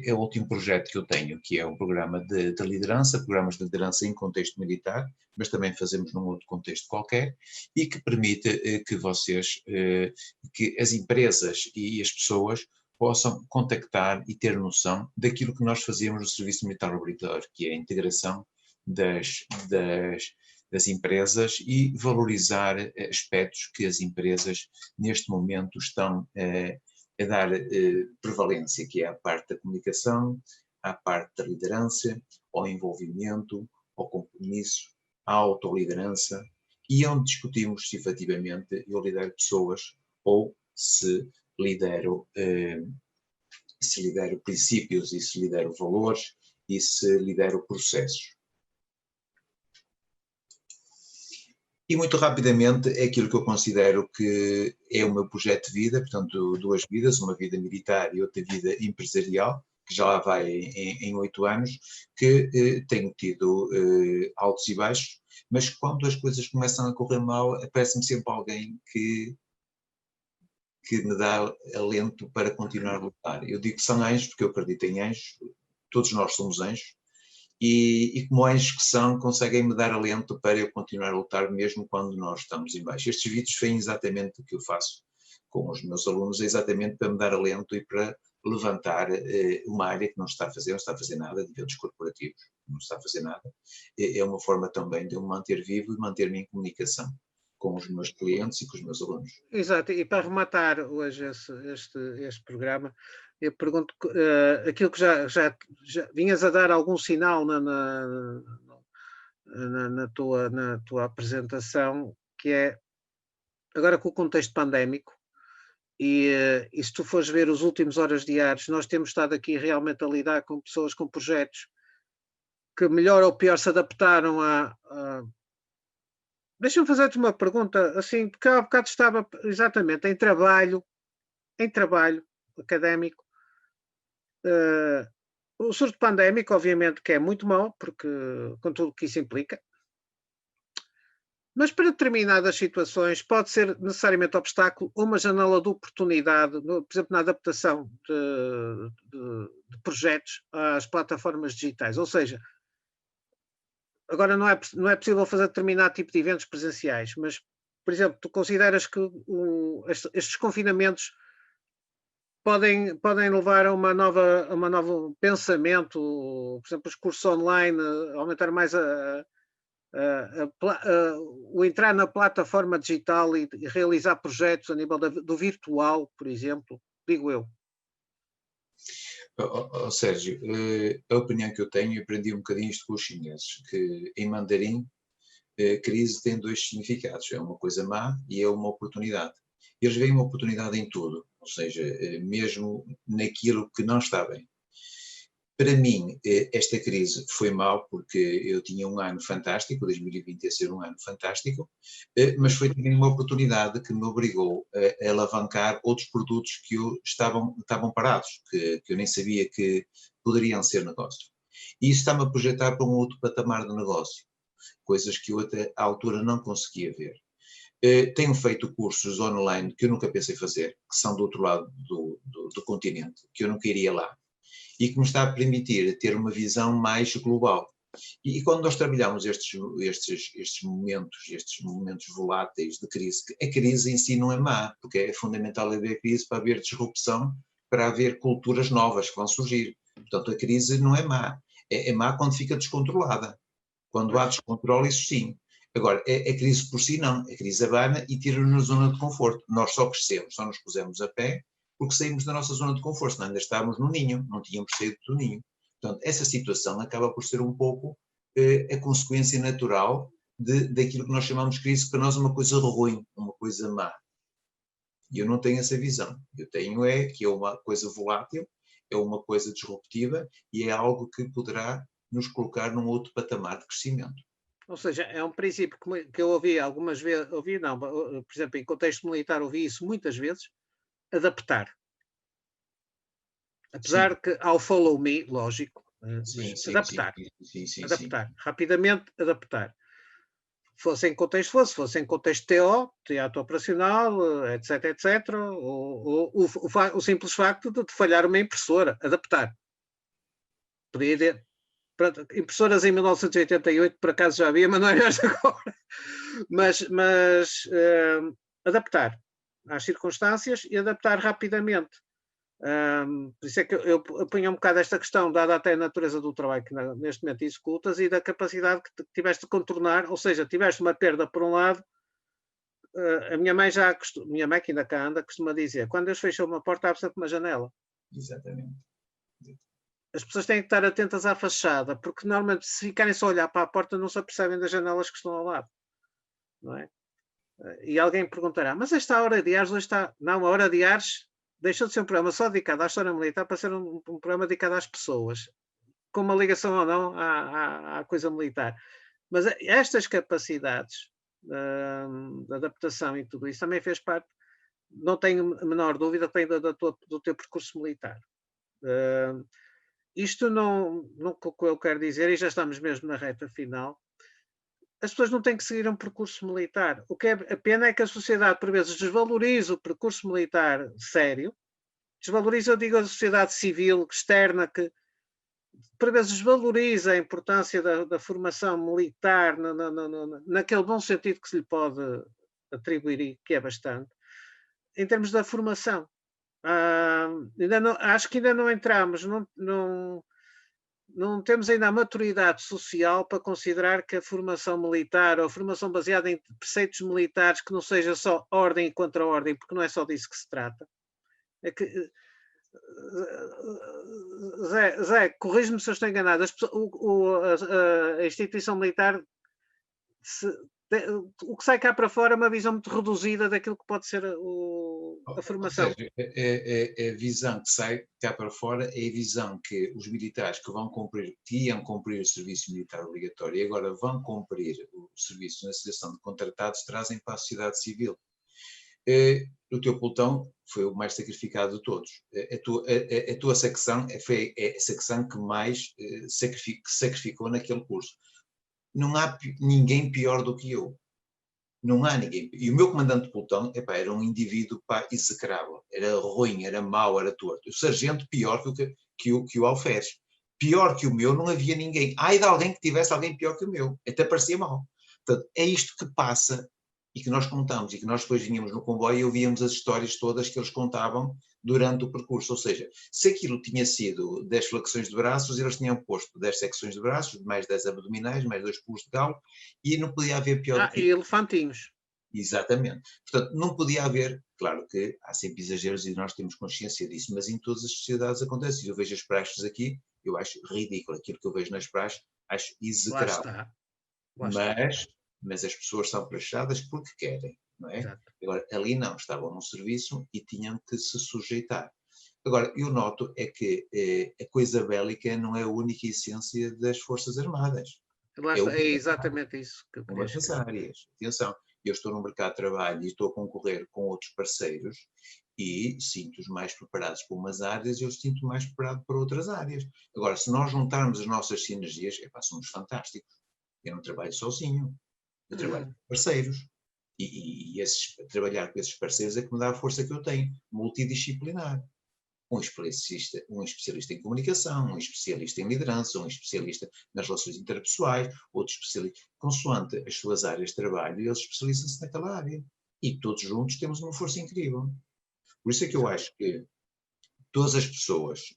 é o último projeto que eu tenho, que é um programa de liderança, programas de liderança em contexto militar, mas também fazemos num outro contexto qualquer, e que permite que as empresas e as pessoas possam contactar e ter noção daquilo que nós fazemos no Serviço Militar Obrigatório, que é a integração das empresas e valorizar aspectos que as empresas neste momento estão a dar prevalência, que é a parte da comunicação, a parte da liderança, ao envolvimento, ao compromisso, à autoliderança, e onde discutimos se efetivamente eu lidero pessoas ou se lidero princípios e se lidero valores e se lidero processos. E muito rapidamente é aquilo que eu considero que é o meu projeto de vida, portanto 2 vidas, uma vida militar e outra vida empresarial, que já lá vai em 8 anos, que tenho tido altos e baixos, mas quando as coisas começam a correr mal, aparece-me sempre alguém que me dá alento para continuar a lutar. Eu digo que são anjos porque eu acredito em anjos, todos nós somos anjos, e como anjos que são, conseguem me dar alento para eu continuar a lutar mesmo quando nós estamos em baixo. Estes vídeos veem exatamente o que eu faço com os meus alunos, é exatamente para me dar alento e para levantar uma área que não está a fazer nada, de eventos corporativos, não está a fazer nada. É uma forma também de eu me manter vivo e manter-me em comunicação com os meus clientes e com os meus alunos. Exato, e para rematar hoje este programa, eu pergunto aquilo que já vinhas a dar algum sinal na tua apresentação, que é agora com o contexto pandémico, e se tu fores ver os últimos horas diários, nós temos estado aqui realmente a lidar com pessoas com projetos que melhor ou pior se adaptaram a Deixa-me fazer-te uma pergunta, assim, porque há bocado estava exatamente em trabalho académico. O surto pandémico, obviamente, que é muito mau, porque com tudo o que isso implica. Mas para determinadas situações pode ser necessariamente obstáculo ou uma janela de oportunidade, por exemplo, na adaptação de projetos às plataformas digitais. Ou seja, agora não é possível fazer determinado tipo de eventos presenciais, mas, por exemplo, tu consideras que estes confinamentos podem levar a uma nova pensamento, por exemplo, os cursos online, aumentar mais o entrar na plataforma digital e realizar projetos a nível do virtual, por exemplo, digo eu. Sérgio, a opinião que eu tenho, aprendi um bocadinho isto com os chineses, que em mandarim crise tem 2 significados, é uma coisa má e é uma oportunidade. Eles veem uma oportunidade em tudo, ou seja, mesmo naquilo que não está bem. Para mim, esta crise foi mal porque eu tinha um ano fantástico, 2020 ia ser um ano fantástico, mas foi também uma oportunidade que me obrigou a alavancar outros produtos que estavam parados, que eu nem sabia que poderiam ser negócio. E isso está-me a projetar para um outro patamar de negócio, coisas que eu até à altura não conseguia ver. Tenho feito cursos online que eu nunca pensei fazer, que são do outro lado do continente, que eu nunca iria lá, e que me está a permitir ter uma visão mais global. E quando nós trabalhamos estes momentos voláteis de crise, a crise em si não é má, porque é fundamental haver crise para haver disrupção, para haver culturas novas que vão surgir. Portanto, a crise não é má, É má quando fica descontrolada. Quando há descontrole, isso sim. Agora, a crise por si não. A crise abana e tira-nos na zona de conforto. Nós só crescemos, só nos pusemos a pé, porque saímos da nossa zona de conforto, senão ainda estávamos no ninho, não tínhamos saído do ninho. Portanto, essa situação acaba por ser um pouco a consequência natural daquilo que nós chamamos de crise, que para nós é uma coisa ruim, uma coisa má. E eu não tenho essa visão. Eu tenho que é uma coisa volátil, é uma coisa disruptiva e é algo que poderá nos colocar num outro patamar de crescimento. Ou seja, é um princípio que eu ouvi algumas vezes, por exemplo, em contexto militar ouvi isso muitas vezes, adaptar. Apesar que ao follow me, lógico, mas adaptar. Adaptar. Rapidamente adaptar. Fosse em contexto TO, teatro operacional, etc, etc, ou o simples facto de falhar uma impressora, adaptar. Podia impressoras em 1988, por acaso já havia, mas não é esta agora. Mas adaptar às circunstâncias e adaptar rapidamente. Por isso é que eu ponho um bocado esta questão, dada até a natureza do trabalho que neste momento executas e da capacidade que tiveste de contornar, ou seja, tiveste uma perda por um lado. A minha mãe que ainda cá anda, costuma dizer, quando Deus fechou uma porta, abre sempre uma janela. Exatamente. As pessoas têm que estar atentas à fachada, porque normalmente se ficarem só a olhar para a porta não se apercebem das janelas que estão ao lado. Não é? E alguém perguntará, mas esta hora de Ares hoje está... Não, a hora de Ares deixou de ser um programa só dedicado à história militar para ser um programa dedicado às pessoas, com uma ligação ou não à coisa militar. Mas estas capacidades de adaptação e tudo isso também fez parte, não tenho a menor dúvida, tem do teu percurso militar. Isto não o que eu quero dizer, e já estamos mesmo na reta final, as pessoas não têm que seguir um percurso militar. O que é a pena é que a sociedade, por vezes, desvaloriza o percurso militar sério, desvaloriza, eu digo, a sociedade civil externa, que por vezes desvaloriza a importância da formação militar naquele bom sentido que se lhe pode atribuir, e que é bastante, em termos da formação. Acho que ainda não entramos, não temos ainda a maturidade social para considerar que a formação militar ou a formação baseada em preceitos militares, que não seja só ordem e contra-ordem, porque não é só disso que se trata. É que, Zé, corrige-me se eu estou enganado, a instituição militar, o que sai cá para fora é uma visão muito reduzida daquilo que pode ser a formação. Ou seja, a visão que sai cá para fora é a visão que os militares que iam cumprir o serviço militar obrigatório e agora vão cumprir o serviço na seleção de contratados trazem para a sociedade civil. O teu pelotão foi o mais sacrificado de todos. A tua secção foi a secção que mais sacrificou naquele curso. Não há ninguém pior do que eu. Não há ninguém. E o meu comandante de pelotão era um indivíduo execrável. Era ruim, era mau, era torto. O sargento pior que o alferes. Pior que o meu não havia ninguém. Ai de alguém que tivesse alguém pior que o meu. Até parecia mau. Portanto, é isto que passa e que nós contamos, e que nós depois vinhamos no comboio e ouvíamos as histórias todas que eles contavam durante o percurso. Ou seja, se aquilo tinha sido 10 flexões de braços, eles tinham posto 10 secções de braços, mais 10 abdominais, mais 2 pulos de galo, e não podia haver pior do que... E elefantinhos. Exatamente. Portanto, não podia haver, claro que há sempre exageros e nós temos consciência disso, mas em todas as sociedades acontece. Eu vejo as praxes aqui, eu acho ridículo. Aquilo que eu vejo nas praxes, acho execrável. Lá está. Mas as pessoas são praxadas porque querem, não é? Exato. Agora, ali não, estavam no serviço e tinham que se sujeitar. Agora, eu noto é que a coisa bélica não é a única essência das Forças Armadas. É exatamente isso que eu queria dizer. Uma das áreas. Atenção, eu estou no mercado de trabalho e estou a concorrer com outros parceiros e sinto-os mais preparados para umas áreas e eu sinto mais preparado para outras áreas. Agora, se nós juntarmos as nossas sinergias, somos fantásticos. Eu não trabalho sozinho. Eu trabalho com parceiros e trabalhar com esses parceiros é que me dá a força que eu tenho, multidisciplinar. Um especialista em comunicação, um especialista em liderança, um especialista nas relações interpessoais, outro especialista, consoante as suas áreas de trabalho, eles especializam-se naquela área. E todos juntos temos uma força incrível. Por isso é que eu acho que todas as pessoas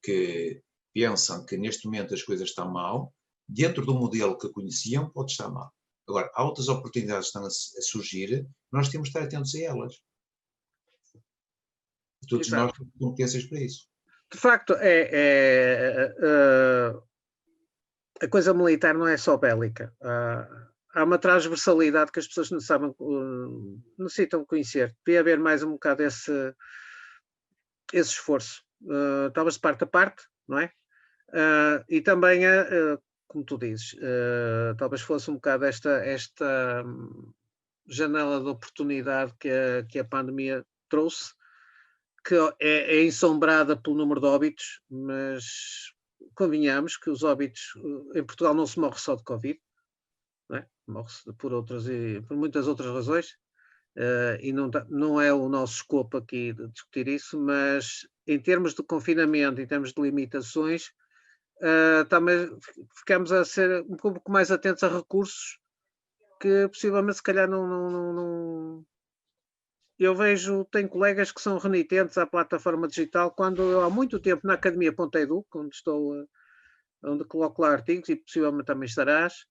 que pensam que neste momento as coisas estão mal, dentro do modelo que conheciam, pode estar mal. Agora, há outras oportunidades que estão a surgir, nós temos de estar atentos a elas. Todos nós Exato. temos competências para isso. De facto, a coisa militar não é só bélica. Há uma transversalidade que as pessoas necessitam conhecer. Devia haver mais um bocado esse esforço. Talvez de parte a parte, não é? E também, como tu dizes, talvez fosse um bocado esta janela de oportunidade que a pandemia trouxe, que é ensombrada pelo número de óbitos, mas convenhamos que os óbitos, em Portugal não se morre só de Covid, não é? Morre-se por muitas outras razões, e não é o nosso escopo aqui de discutir isso, mas em termos de confinamento, em termos de limitações, também ficamos a ser um pouco mais atentos a recursos que possivelmente se calhar não. Eu tenho colegas que são renitentes à plataforma digital, quando eu há muito tempo na Academia.edu, onde coloco lá artigos e possivelmente também estarás,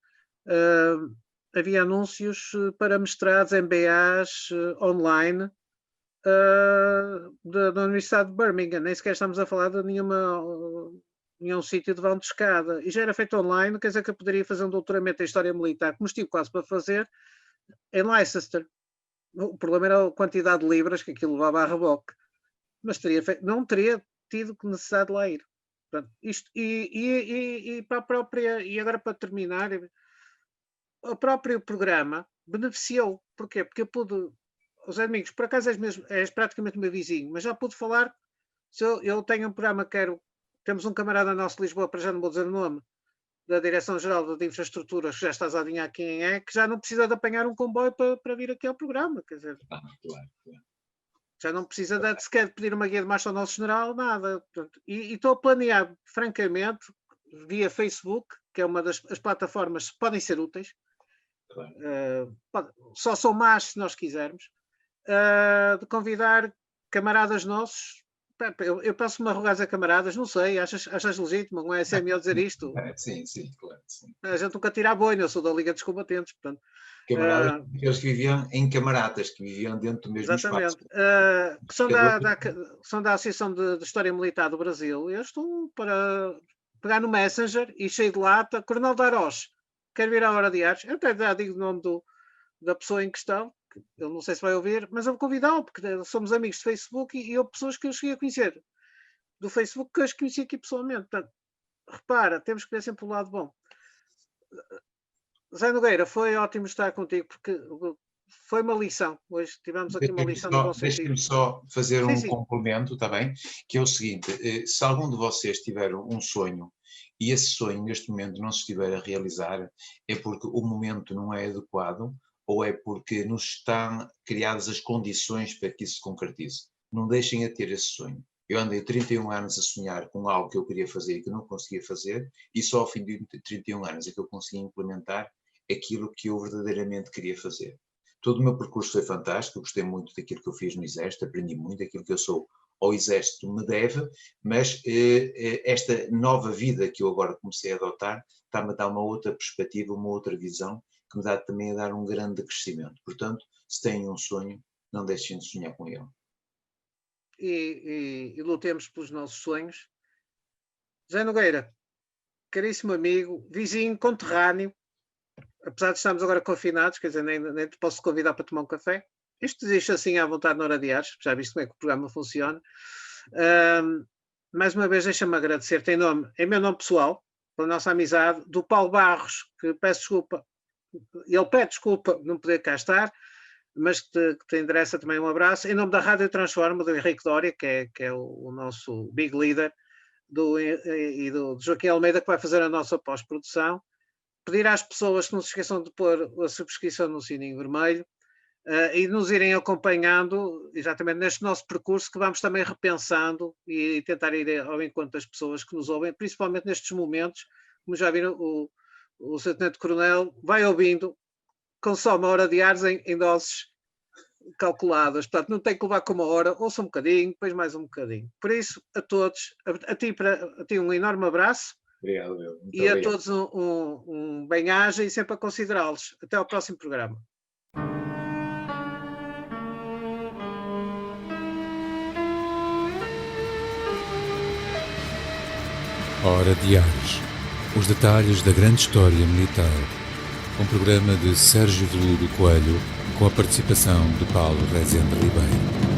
havia anúncios para mestrados, MBAs online da Universidade de Birmingham. Nem sequer estamos a falar de nenhum sítio de vão de escada. E já era feito online, quer dizer que eu poderia fazer um doutoramento em História Militar, como estive quase para fazer, em Leicester. O problema era a quantidade de libras que aquilo levava a reboque. Mas não teria tido necessidade de lá ir. Portanto, isto, e para a própria, e agora para terminar, o próprio programa beneficiou. Porquê? Porque eu pude, José Domingos, por acaso és praticamente meu vizinho, mas já pude falar, se eu tenho um programa, temos um camarada nosso de Lisboa, para já não vou dizer o nome, da Direção-Geral de Infraestruturas, que já estás a adivinhar quem é, que já não precisa de apanhar um comboio para vir aqui ao programa, quer dizer, Claro. já não precisa sequer pedir uma guia de marcha ao nosso general, nada. Portanto, e estou a planear, francamente, via Facebook, que é uma das plataformas que podem ser úteis, só são más se nós quisermos, de convidar camaradas nossos. Eu peço-me arrogar a camaradas, não sei, achas legítimo, não é SMO dizer isto? Sim, claro. Sim. A gente nunca tira a boina, eu sou da Liga dos Combatentes, portanto. Camaradas, aqueles que viviam em camaradas, que viviam dentro do mesmo espaço. Que são da Associação de História Militar do Brasil. Eu estou para pegar no Messenger e cheio de lata, Coronel da Aroz, quer vir à Hora de Artes. Eu até já digo o nome da pessoa em questão, que eu não sei se vai ouvir, mas eu vou convidá-lo, porque somos amigos de Facebook e eu pessoas que eu cheguei a conhecer do Facebook, que eu as conheci aqui pessoalmente. Portanto, repara, temos que ver sempre o lado bom. Zé Nogueira, foi ótimo estar contigo, porque foi uma lição. Hoje tivemos aqui uma lição no bom sentido. Deixa-me só fazer um complemento, está bem? Que é o seguinte, se algum de vocês tiver um sonho e esse sonho neste momento não se estiver a realizar, é porque o momento não é adequado ou é porque nos estão criadas as condições para que isso se concretize. Não deixem a ter esse sonho. Eu andei 31 anos a sonhar com algo que eu queria fazer e que não conseguia fazer, e só ao fim de 31 anos é que eu consegui implementar aquilo que eu verdadeiramente queria fazer. Todo o meu percurso foi fantástico, eu gostei muito daquilo que eu fiz no Exército, aprendi muito, aquilo que eu sou ao Exército me deve, mas esta nova vida que eu agora comecei a adotar está-me a dar uma outra perspectiva, uma outra visão, que me dá também a dar um grande crescimento. Portanto, se têm um sonho, não deixem de sonhar com ele. E lutemos pelos nossos sonhos. Zé Nogueira, caríssimo amigo, vizinho, conterrâneo, apesar de estarmos agora confinados, quer dizer, nem te posso convidar para tomar um café. Isto existe assim à vontade na Hora de Artes, já viste como é que o programa funciona. Mais uma vez, deixa-me agradecer-te em meu nome pessoal, pela nossa amizade, do Paulo Barros, que peço desculpa, ele pede desculpa não poder cá estar, mas que te endereça também um abraço, em nome da Rádio Transforma, do Henrique Dória, que é o nosso big leader, e do Joaquim Almeida, que vai fazer a nossa pós-produção. Pedir às pessoas que não se esqueçam de pôr a subscrição no sininho vermelho e nos irem acompanhando exatamente neste nosso percurso, que vamos também repensando e tentar ir ao encontro das pessoas que nos ouvem, principalmente nestes momentos. Como já viram, o Sargento Coronel vai ouvindo, consome a Hora de Artes em doses calculadas, portanto não tem que levar com uma hora, ouça um bocadinho, depois mais um bocadinho. Por isso, a todos, a ti um enorme abraço. Obrigado, meu. Muito e obrigado. a todos um bem-aja e sempre a considerá-los. Até ao próximo programa. Hora de Ares. Os detalhes da grande história militar. Um programa de Sérgio Veludo Coelho, com a participação de Paulo Rezende Ribeiro.